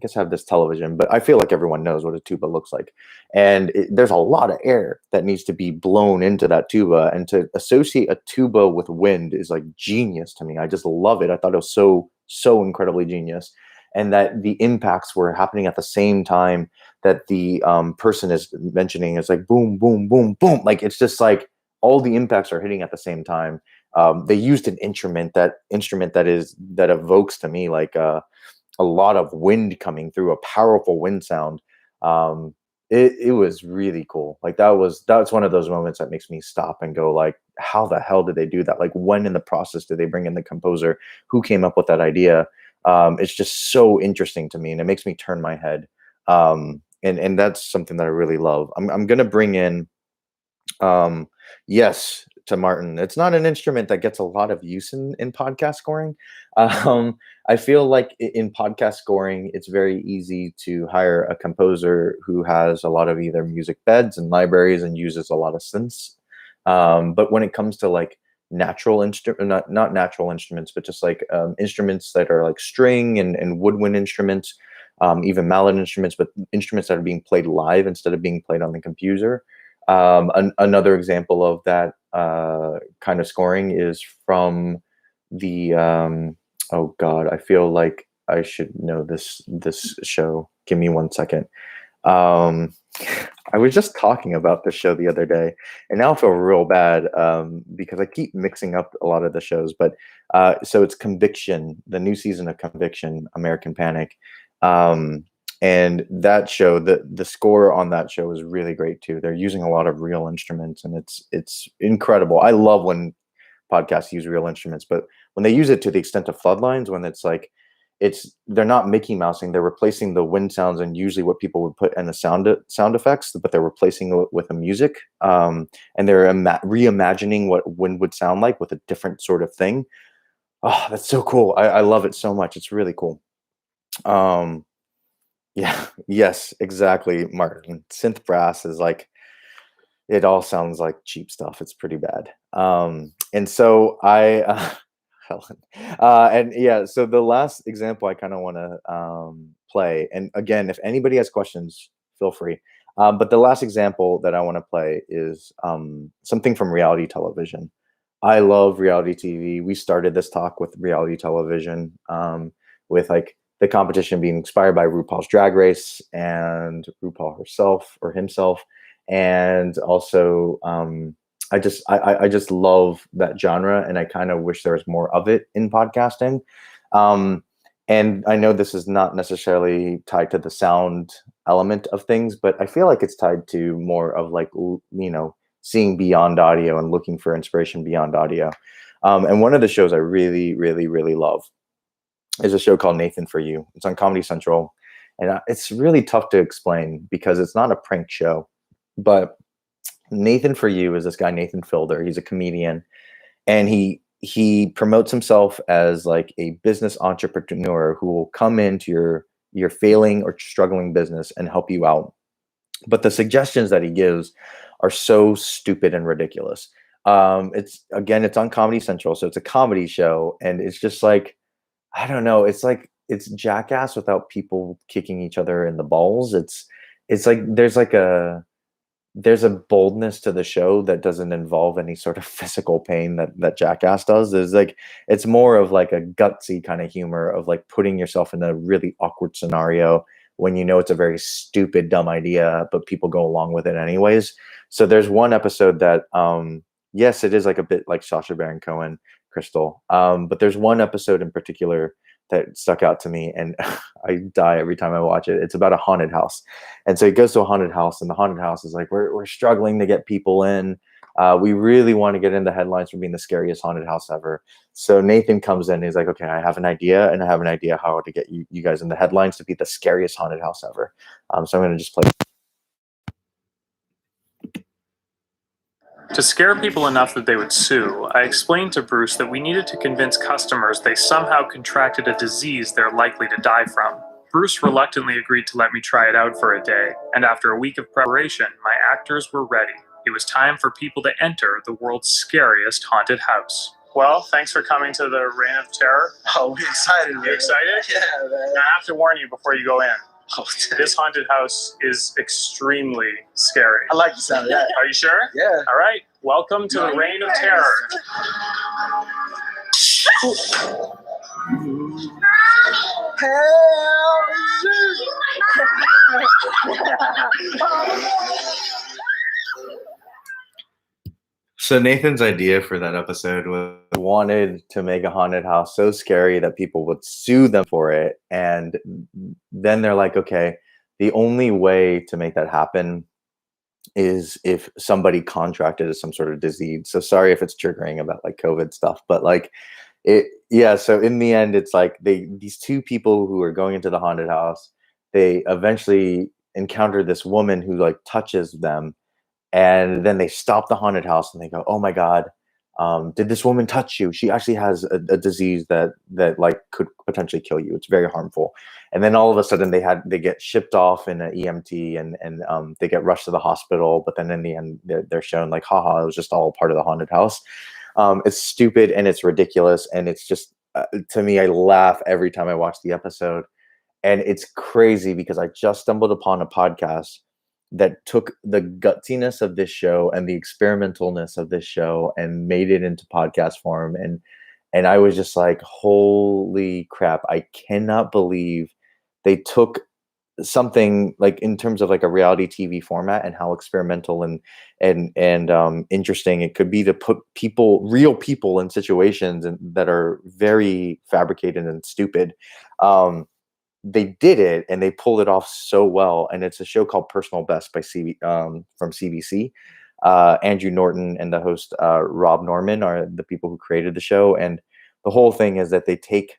guess I have this television, but I feel like everyone knows what a tuba looks like. And there's a lot of air that needs to be blown into that tuba. And to associate a tuba with wind is like genius to me. I just love it. I thought it was so incredibly genius. And that the impacts were happening at the same time that the person is mentioning. Is like boom, boom, boom, boom. Like, it's just like all the impacts are hitting at the same time. They used an instrument that evokes to me like a lot of wind coming through, a powerful wind sound. It was really cool. Like that's one of those moments that makes me stop and go like, how the hell did they do that? Like, when in the process did they bring in the composer? Who came up with that idea? It's just so interesting to me, and it makes me turn my head. And that's something that I really love. I'm gonna bring in yes to Martin. It's not an instrument that gets a lot of use in podcast scoring. I feel like in podcast scoring, it's very easy to hire a composer who has a lot of either music beds and libraries and uses a lot of synths. But when it comes to like natural not natural instruments, but just like instruments that are like string and woodwind instruments, even mallet instruments, but instruments that are being played live instead of being played on the computer. Another example of that kind of scoring is from the oh god, I feel like I should know this show. Give me 1 second. I was just talking about this show the other day, and now I feel real bad because I keep mixing up a lot of the shows. But so it's Conviction, the new season of Conviction, American Panic. And that show, the score on that show is really great too. They're using a lot of real instruments, and it's incredible. I love when podcasts use real instruments, but when they use it to the extent of Floodlines, when it's like they're not Mickey Mousing. They're replacing the wind sounds and usually what people would put in the sound effects, but they're replacing it with a music. And they're reimagining what wind would sound like with a different sort of thing. Oh, that's so cool. I love it so much. It's really cool. Yeah, yes, exactly, Martin. Synth brass is like, it all sounds like cheap stuff. It's pretty bad. And so Helen. And yeah, so the last example I kind of want to play, and again, if anybody has questions, feel free. But the last example that I want to play is something from reality television. I love reality TV. We started this talk with reality television, with like the competition being inspired by RuPaul's Drag Race and RuPaul herself or himself, and also I just love that genre, and I kind of wish there was more of it in podcasting. And I know this is not necessarily tied to the sound element of things, but I feel like it's tied to more of like, you know, seeing beyond audio and looking for inspiration beyond audio. And one of the shows I really, really, really love is a show called Nathan For You. It's on Comedy Central, and it's really tough to explain because it's not a prank show, but Nathan For You is this guy, Nathan Fielder. He's a comedian, and he promotes himself as like a business entrepreneur who will come into your failing or struggling business and help you out. But the suggestions that he gives are so stupid and ridiculous. It's on Comedy Central, so it's a comedy show, and it's just like, I don't know, it's like it's Jackass without people kicking each other in the balls. It's like there's a boldness to the show that doesn't involve any sort of physical pain that Jackass does. There's like, it's more of like a gutsy kind of humor of like putting yourself in a really awkward scenario when you know it's a very stupid, dumb idea, but people go along with it anyways. So there's one episode that, yes, it is like a bit like Sacha Baron Cohen, Crystal. But there's one episode in particular that stuck out to me, and I die every time I watch it. It's about a haunted house. And so he goes to a haunted house, and the haunted house is like, we're struggling to get people in. We really want to get into headlines for being the scariest haunted house ever. So Nathan comes in, and he's like, okay, I have an idea, and I have an idea how to get you guys in the headlines to be the scariest haunted house ever. So I'm going to just play. To scare people enough that they would sue, I explained to Bruce that we needed to convince customers they somehow contracted a disease they're likely to die from. Bruce reluctantly agreed to let me try it out for a day, and after a week of preparation, my actors were ready. It was time for people to enter the world's scariest haunted house. Well, thanks for coming to the Reign of Terror. Oh, we're excited, man. You excited? Yeah, man. I have to warn you before you go in. Oh, This haunted house is extremely scary. I like the sound of that. Are you sure? Yeah. All right. Welcome to the Reign of Terror. So Nathan's idea for that episode was wanted to make a haunted house so scary that people would sue them for it. And then they're like, okay, the only way to make that happen is if somebody contracted some sort of disease. So sorry if it's triggering about like COVID stuff, but like so in the end, it's like these two people who are going into the haunted house, they eventually encounter this woman who like touches them. And then they stop the haunted house and they go, oh my God, did this woman touch you? She actually has a disease that like could potentially kill you. It's very harmful. And then all of a sudden they get shipped off in an EMT and they get rushed to the hospital. But then in the end, they're shown like, haha, it was just all part of the haunted house. It's stupid and it's ridiculous. And it's just, to me, I laugh every time I watch the episode. And it's crazy because I just stumbled upon a podcast that took the gutsiness of this show and the experimentalness of this show and made it into podcast form. And I was just like, holy crap, I cannot believe they took something like in terms of like a reality TV format and how experimental and interesting it could be to put real people in situations that are very fabricated and stupid. They did it and they pulled it off so well. And it's a show called Personal Best by from CBC. Andrew Norton and the host Rob Norman are the people who created the show. And the whole thing is that they take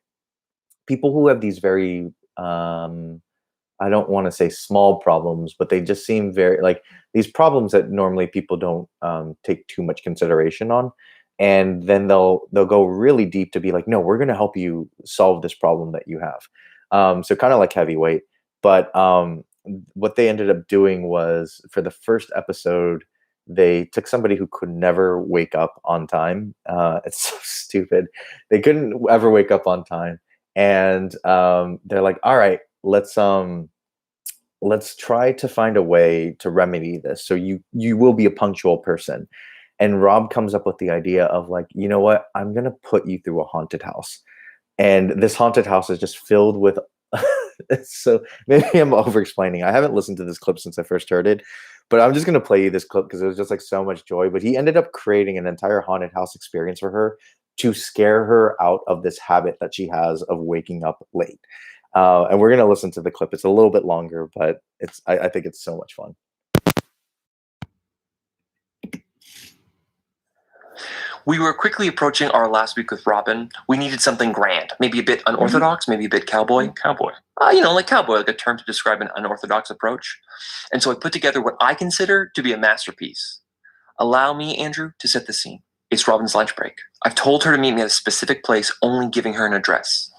people who have these very I don't want to say small problems, but they just seem very like these problems that normally people don't take too much consideration on, and then they'll go really deep to be like, no, we're going to help you solve this problem that you have. So kind of like Heavyweight, but what they ended up doing was for the first episode, they took somebody who could never wake up on time. It's so stupid. They couldn't ever wake up on time, and they're like, all right, let's try to find a way to remedy this. So you will be a punctual person. And Rob comes up with the idea of like, you know what? I'm going to put you through a haunted house. And this haunted house is just filled with so maybe I'm over explaining. I haven't listened to this clip since I first heard it, but I'm just going to play you this clip because it was just like so much joy. But he ended up creating an entire haunted house experience for her to scare her out of this habit that she has of waking up late. And we're going to listen to the clip. It's a little bit longer, but I think it's so much fun. We were quickly approaching our last week with Robin. We needed something grand, maybe a bit unorthodox, maybe a bit cowboy. Cowboy. Like cowboy, like a term to describe an unorthodox approach. And so I put together what I consider to be a masterpiece. Allow me, Andrew, to set the scene. It's Robin's lunch break. I've told her to meet me at a specific place, only giving her an address.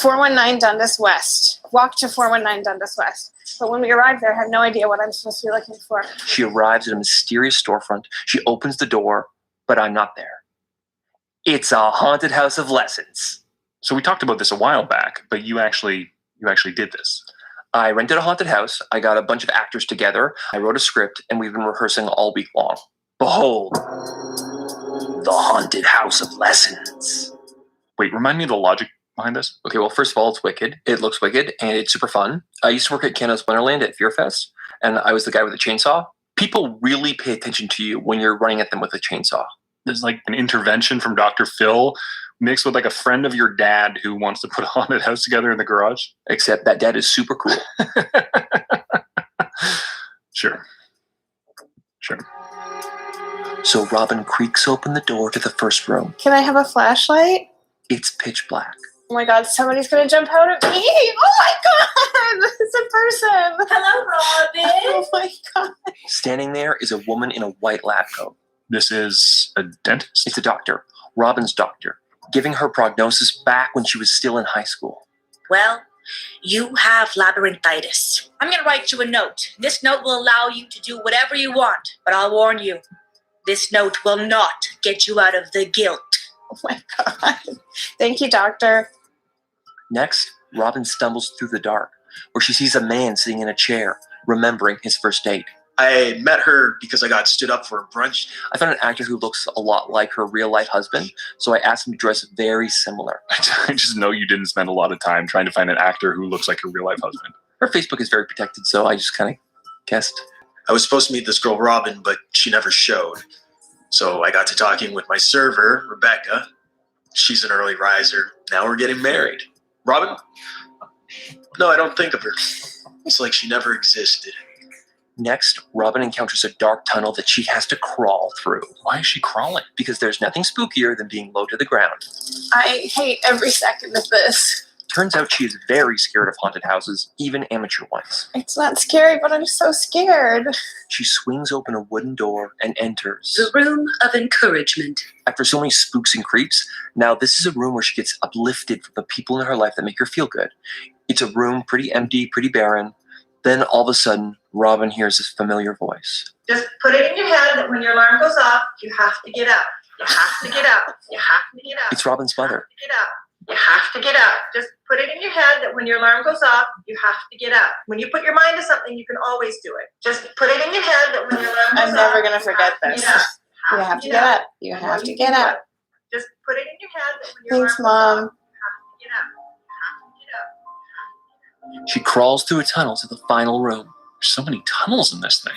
419 Dundas West. Walk to 419 Dundas West. But when we arrived there, I had no idea what I'm supposed to be looking for. She arrives at a mysterious storefront. She opens the door, but I'm not there. It's a haunted house of lessons. So we talked about this a while back, but you actually did this. I rented a haunted house. I got a bunch of actors together. I wrote a script, and we've been rehearsing all week long. Behold, the haunted house of lessons. Wait, remind me of the logic behind this. Okay, well, first of all, it's wicked. It looks wicked, and it's super fun. I used to work at Canada's Wonderland at Fear Fest, and I was the guy with the chainsaw. People really pay attention to you when you're running at them with a chainsaw. There's like an intervention from Dr. Phil mixed with like a friend of your dad who wants to put a haunted house together in the garage. Except that dad is super cool. Sure. So Robin creaks open the door to the first room. Can I have a flashlight? It's pitch black. Oh my God, somebody's going to jump out at me. Oh my God, it's a person. Hello, Robin. Oh my God. Standing there is a woman in a white lab coat. This is a dentist? It's a doctor, Robin's doctor, giving her prognosis back when she was still in high school. Well, you have labyrinthitis. I'm going to write you a note. This note will allow you to do whatever you want, but I'll warn you, this note will not get you out of the guilt. Oh my God. Thank you, doctor. Next, Robin stumbles through the dark, where she sees a man sitting in a chair, remembering his first date. I met her because I got stood up for a brunch. I found an actor who looks a lot like her real-life husband, so I asked him to dress very similar. I just know you didn't spend a lot of time trying to find an actor who looks like her real-life husband. Her Facebook is very protected, so I just kind of guessed. I was supposed to meet this girl, Robin, but she never showed. So I got to talking with my server, Rebecca. She's an early riser. Now we're getting married. Robin? No, I don't think of her. It's like she never existed. Next, Robin encounters a dark tunnel that she has to crawl through. Why is she crawling? Because there's nothing spookier than being low to the ground. I hate every second of this. Turns out she is very scared of haunted houses, even amateur ones. It's not scary, but I'm so scared. She swings open a wooden door and enters The room of encouragement. After so many spooks and creeps, now this is a room where she gets uplifted from the people in her life that make her feel good. It's a room pretty empty, pretty barren. Then all of a sudden, Robin hears this familiar voice. Just put it in your head that when your alarm goes off, you have to get up. You have to get up. You have to get up. It's Robin's mother. Get up. You have to get up. Just put it in your head that when your alarm goes off, you have to get up. When you put your mind to something, you can always do it. Just put it in your head that when your alarm goes off, I'm never going to forget this. You have to get up. You have to get up. Just put it in your head that when your Thanks, alarm Mom. goes off, you have to get up. She crawls through a tunnel to the final room. There's so many tunnels in this thing.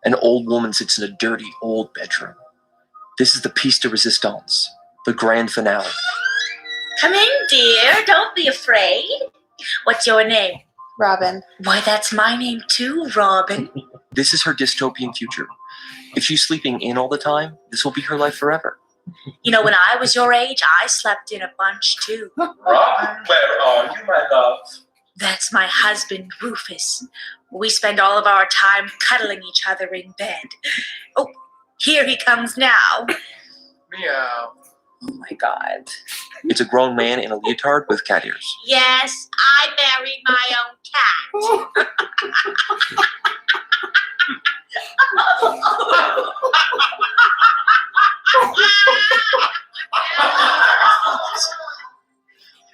An old woman sits in a dirty old bedroom. This is the piece de resistance, the grand finale. Come in, dear. Don't be afraid. What's your name? Robin. Why, that's my name too, Robin. This is her dystopian future. If she's sleeping in all the time, this will be her life forever. You know, when I was your age, I slept in a bunch too. Robin, where are you, my love? That's my husband, Rufus. We spend all of our time cuddling each other in bed. Oh, here he comes now. Meow. Oh my God. It's a grown man in a leotard with cat ears. Yes, I married my own cat.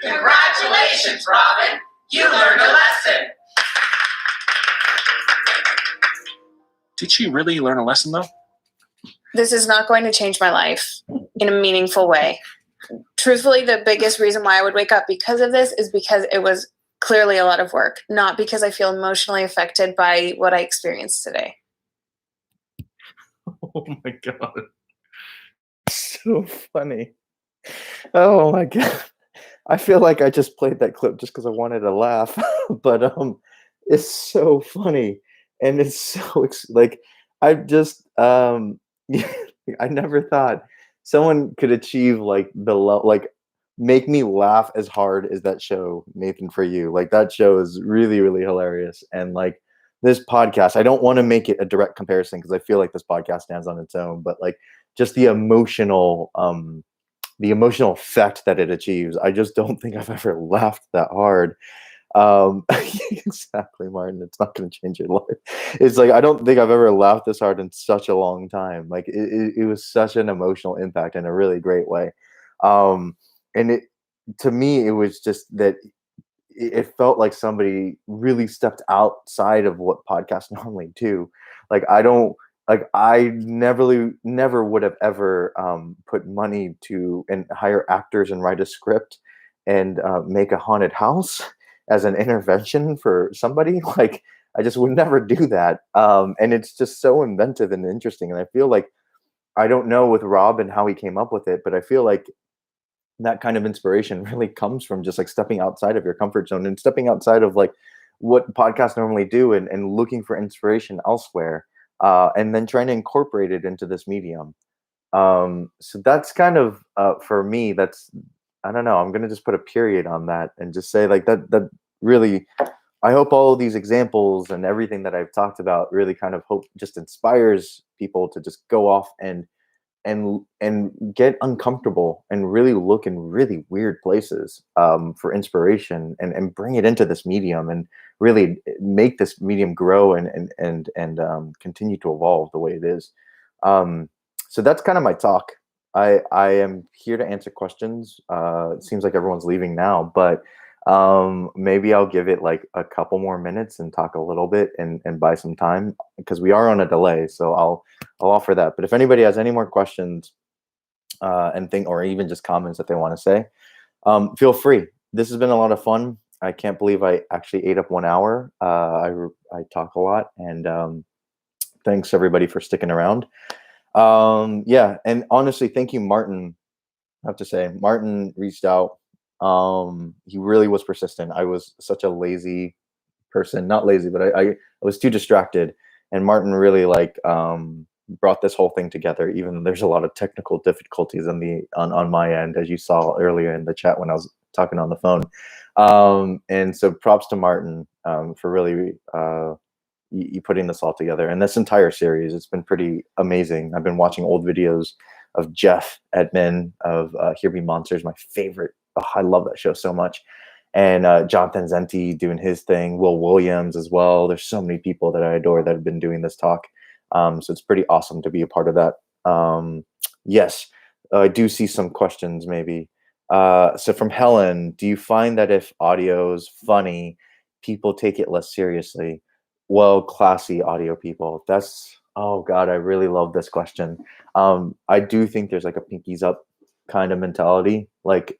Congratulations, Robin. You learned a lesson. Did she really learn a lesson though? This is not going to change my life in a meaningful way. Truthfully, the biggest reason why I would wake up because of this is because it was clearly a lot of work, not because I feel emotionally affected by what I experienced today. Oh my God. So funny. Oh my God. I feel like I just played that clip just because I wanted to laugh. But it's so funny. And it's so like I just I never thought someone could achieve like like make me laugh as hard as that show, Nathan, for You. Like that show is really, really hilarious. And like this podcast, I don't want to make it a direct comparison because I feel like this podcast stands on its own, but like just the emotional effect that it achieves. I just don't think I've ever laughed that hard. Exactly, Martin. It's not going to change your life. It's like I don't think I've ever laughed this hard in such a long time. Like it was such an emotional impact in a really great way. And it to me, it was just that it felt like somebody really stepped outside of what podcasts normally do. Like I never would have ever put money to and hire actors and write a script and make a haunted house as an intervention for somebody. Like I just would never do that. And it's just so inventive and interesting. And I feel like I don't know with Rob and how he came up with it, but I feel like that kind of inspiration really comes from just like stepping outside of your comfort zone and stepping outside of like what podcasts normally do and looking for inspiration elsewhere. And then trying to incorporate it into this medium. So that's kind of for me. That's I don't know. I'm gonna just put a period on that and just say like that really. I hope all of these examples and everything that I've talked about really kind of hope just inspires people to just go off and get uncomfortable and really look in really weird places for inspiration and bring it into this medium and really make this medium grow and continue to evolve the way it is. So that's kind of my talk. I am here to answer questions. It seems like everyone's leaving now, but maybe I'll give it like a couple more minutes and talk a little bit and buy some time because we are on a delay. So I'll offer that. But if anybody has any more questions or even just comments that they want to say, feel free. This has been a lot of fun. I can't believe I actually ate up 1 hour. I talk a lot, and thanks everybody for sticking around. Yeah, and honestly, thank you, Martin. I have to say, Martin reached out. He really was persistent. I was such a lazy person, not lazy, but I was too distracted. And Martin really brought this whole thing together, even though there's a lot of technical difficulties on my end, as you saw earlier in the chat when I was talking on the phone. And so props to Martin for really you putting this all together. And this entire series, it's been pretty amazing. I've been watching old videos of Jeff Edmond of Here Be Monsters, my favorite. Oh, I love that show so much. And Jonathan Zenti doing his thing, Will Williams as well. There's so many people that I adore that have been doing this talk. So it's pretty awesome to be a part of that. Yes, I do see some questions maybe. So from Helen, do you find that if audio is funny, people take it less seriously? Well, classy audio people. Oh God, I really love this question. I do think there's like a pinkies up kind of mentality.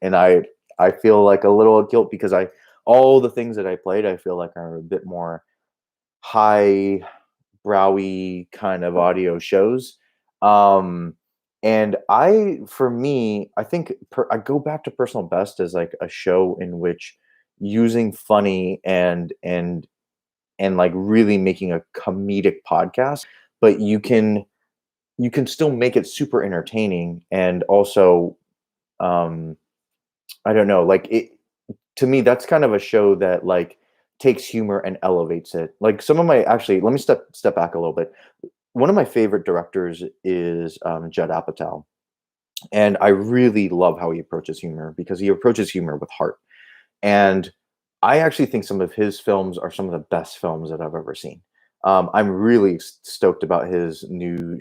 And I feel like a little guilt because all the things that I played, I feel like are a bit more high browy kind of audio shows. And for me, I think I go back to Personal Best as like a show in which using funny and like really making a comedic podcast, but you can you can still make it super entertaining, and also I don't know, like it to me that's kind of a show that like takes humor and elevates it. Like some of my actually let me step back a little bit. One of my favorite directors is Judd Apatow, and I really love how he approaches humor because he approaches humor with heart. And I actually think some of his films are some of the best films that I've ever seen. I'm really stoked about his new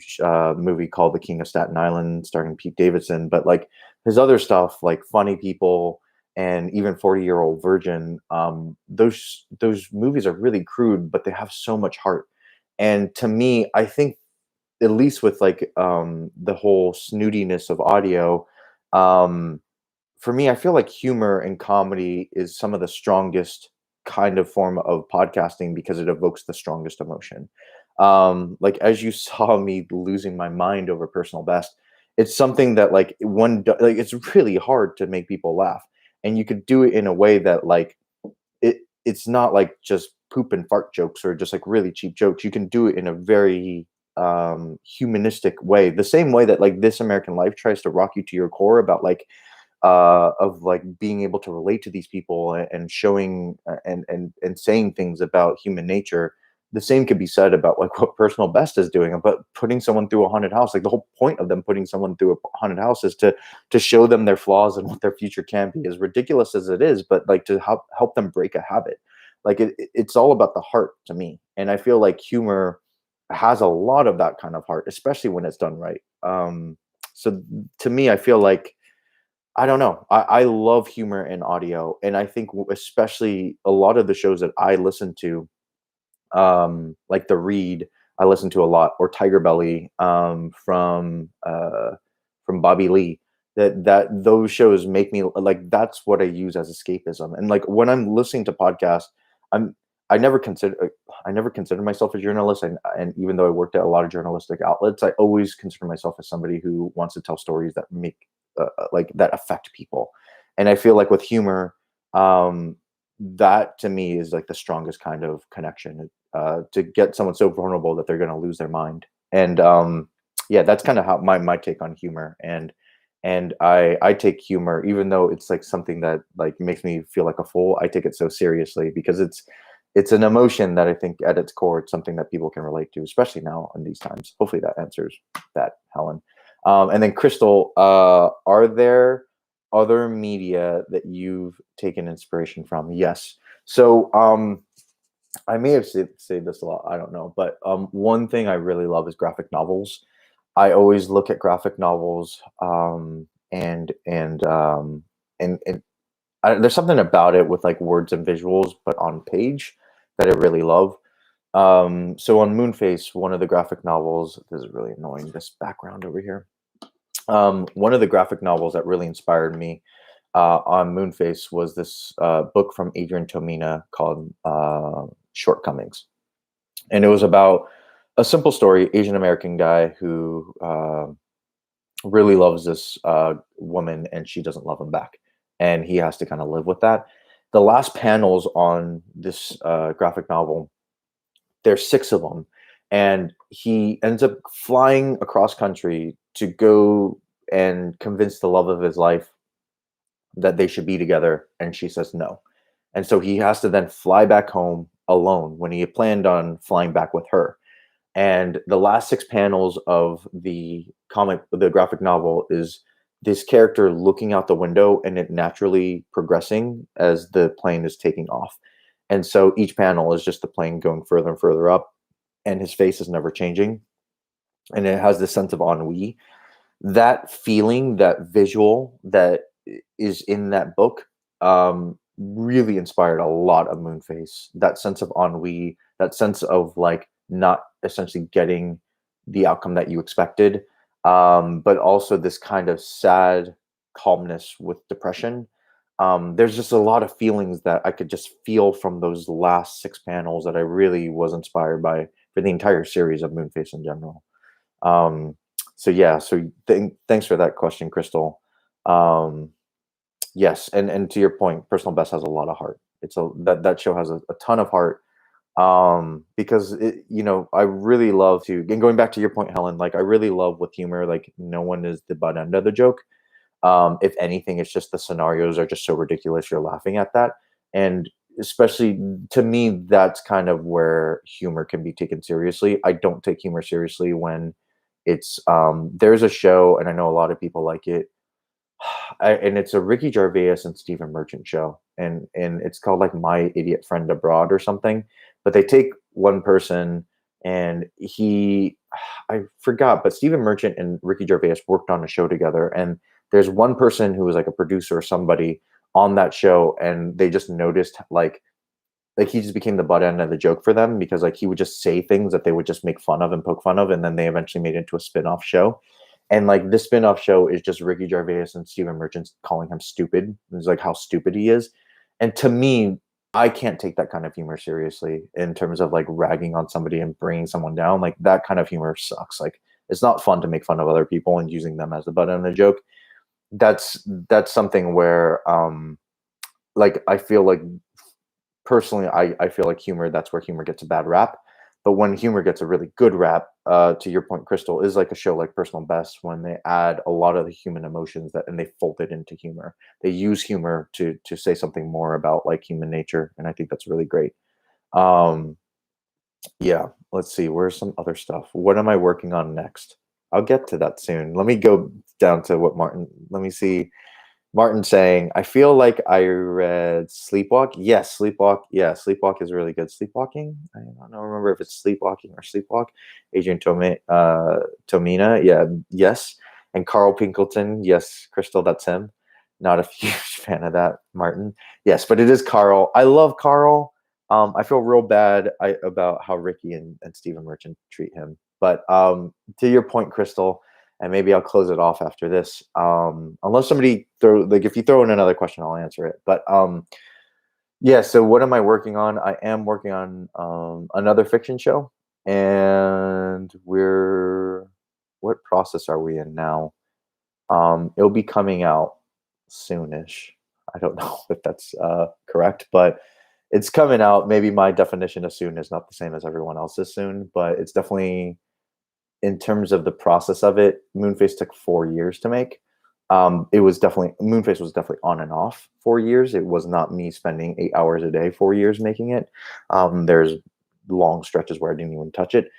movie called The King of Staten Island, starring Pete Davidson. But like his other stuff, like Funny People and even 40-Year-Old Virgin, those movies are really crude, but they have so much heart. And to me, I think at least with like the whole snootiness of audio, for me, I feel like humor and comedy is some of the strongest kind of form of podcasting because it evokes the strongest emotion. Like as you saw me losing my mind over Personal Best, it's something that like like it's really hard to make people laugh, and you could do it in a way that like it's not like just poop and fart jokes or just like really cheap jokes. You can do it in a very humanistic way, the same way that like This American Life tries to rock you to your core about like of like being able to relate to these people and showing and saying things about human nature. The same could be said about like what Personal Best is doing about putting someone through a haunted house. Like the whole point of them putting someone through a haunted house is to show them their flaws and what their future can be, as ridiculous as it is, but like to help them break a habit. Like it's all about the heart to me, and I feel like humor has a lot of that kind of heart, especially when it's done right. So to me, I feel like I don't know. I love humor in audio, and I think especially a lot of the shows that I listen to, like The Read, I listen to a lot, or Tiger Belly, from Bobby Lee. That those shows make me like that's what I use as escapism. And like when I'm listening to podcasts, I never consider myself a journalist, and even though I worked at a lot of journalistic outlets, I always consider myself as somebody who wants to tell stories that make like that affect people. And I feel like with humor, that to me is like the strongest kind of connection, to get someone so vulnerable that they're going to lose their mind. And yeah, that's kind of how my take on humor. And I take humor, even though it's like something that like makes me feel like a fool, I take it so seriously because it's an emotion that I think at its core, it's something that people can relate to, especially now in these times. Hopefully that answers that, Helen. And then Crystal, are there other media that you've taken inspiration from? Yes. So I may have said this a lot, I don't know, but one thing I really love is graphic novels. I always look at graphic novels, and there's something about it with like words and visuals, but on page that I really love. So on Moonface, one of the graphic novels, this is really annoying, this background over here. One of the graphic novels that really inspired me on Moonface was this book from Adrian Tomina called Shortcomings. And it was about a simple story, Asian American guy who really loves this woman and she doesn't love him back. And he has to kind of live with that. The last panels on this graphic novel, there's 6 of them. And he ends up flying across country to go and convince the love of his life that they should be together. And she says no. And so he has to then fly back home alone when he had planned on flying back with her. And the last 6 panels of the graphic novel is this character looking out the window and it naturally progressing as the plane is taking off. And so each panel is just the plane going further and further up, and his face is never changing. And it has this sense of ennui. That feeling, that visual that is in that book, really inspired a lot of Moonface. That sense of ennui, that sense of like not essentially getting the outcome that you expected, but also this kind of sad calmness with depression. There's just a lot of feelings that I could just feel from those last 6 panels that I really was inspired by for the entire series of Moonface in general. So yeah, so thanks for that question, Crystal. Yes, and to your point, Personal Best has a lot of heart. That show has a ton of heart. Because I really love to, and going back to your point, Helen, like I really love with humor, like no one is the butt end of the joke. If anything, it's just the scenarios are just so ridiculous you're laughing at that. And especially to me, that's kind of where humor can be taken seriously. I don't take humor seriously when it's there's a show, and I know a lot of people like it. And it's a Ricky Gervais and Stephen Merchant show, and it's called like My Idiot Friend Abroad or something. But they take one person, and I forgot, but Stephen Merchant and Ricky Gervais worked on a show together, and there's one person who was like a producer or somebody on that show, and they just noticed like he just became the butt end of the joke for them, because like he would just say things that they would just make fun of and poke fun of, and then they eventually made it into a spin-off show. And like this spin-off show is just Ricky Gervais and Stephen Merchant calling him stupid. It's like how stupid he is. And to me, I can't take that kind of humor seriously in terms of like ragging on somebody and bringing someone down. Like that kind of humor sucks. Like it's not fun to make fun of other people and using them as the butt end of the joke. That's something where like I feel like personally I feel like humor, that's where humor gets a bad rap. But when humor gets a really good rap, to your point, Crystal, is like a show like Personal Best, when they add a lot of the human emotions and they fold it into humor. They use humor to say something more about like human nature, and I think that's really great. Yeah, let's see. Where's some other stuff? What am I working on next? I'll get to that soon. Let me go down to what Martin. Let me see. Martin saying, I feel like I read Sleepwalk. Yes, Sleepwalk. Yeah, Sleepwalk is really good. Sleepwalking? I don't remember if it's Sleepwalking or Sleepwalk. Adrian Tomina. Yeah, yes. And Carl Pinkleton. Yes, Crystal, that's him. Not a huge fan of that, Martin. Yes, but it is Carl. I love Carl. I feel real bad about how Ricky and Stephen Merchant treat him. But to your point, Crystal, and maybe I'll close it off after this. Unless somebody if you throw in another question, I'll answer it. But yeah, so what am I working on? I am working on another fiction show, and what process are we in now? It'll be coming out soonish. I don't know if that's correct, but it's coming out. Maybe my definition of soon is not the same as everyone else's soon, but it's definitely, in terms of the process of it, Moonface took 4 years to make. Moonface was definitely on and off 4 years. It was not me spending 8 hours a day 4 years making it. There's long stretches where I didn't even touch it.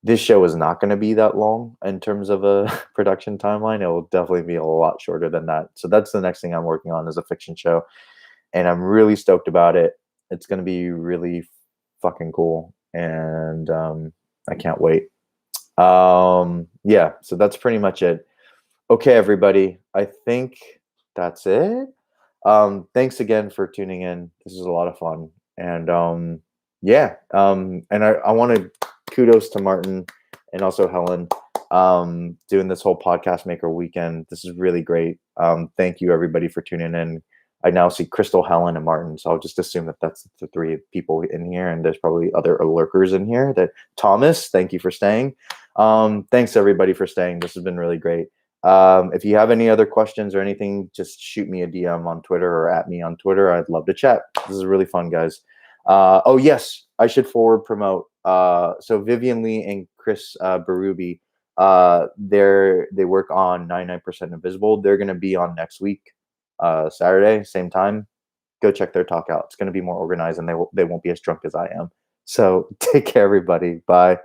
This show is not going to be that long in terms of a production timeline. It will definitely be a lot shorter than that. So that's the next thing I'm working on, is a fiction show, and I'm really stoked about it. It's going to be really fucking cool, and I can't wait. Yeah, so that's pretty much it. Okay, everybody, I think that's it. Thanks again for tuning in. This is a lot of fun. And yeah, and I want to kudos to Martin and also Helen doing this whole Podcast Maker weekend. This is really great. Thank you, everybody, for tuning in. I now see Crystal, Helen, and Martin, so I'll just assume that that's the 3 people in here, and there's probably other lurkers in here. Thomas, thank you for staying. Thanks, everybody, for staying. This has been really great. If you have any other questions or anything, just shoot me a DM on Twitter or at me on Twitter. I'd love to chat. This is really fun, guys. Oh, yes, I should forward promote. So Vivian Lee and Chris Berube, they work on 99% Invisible. They're going to be on next week. Saturday, same time. Go check their talk out. It's going to be more organized, and they won't be as drunk as I am. So take care, everybody. Bye.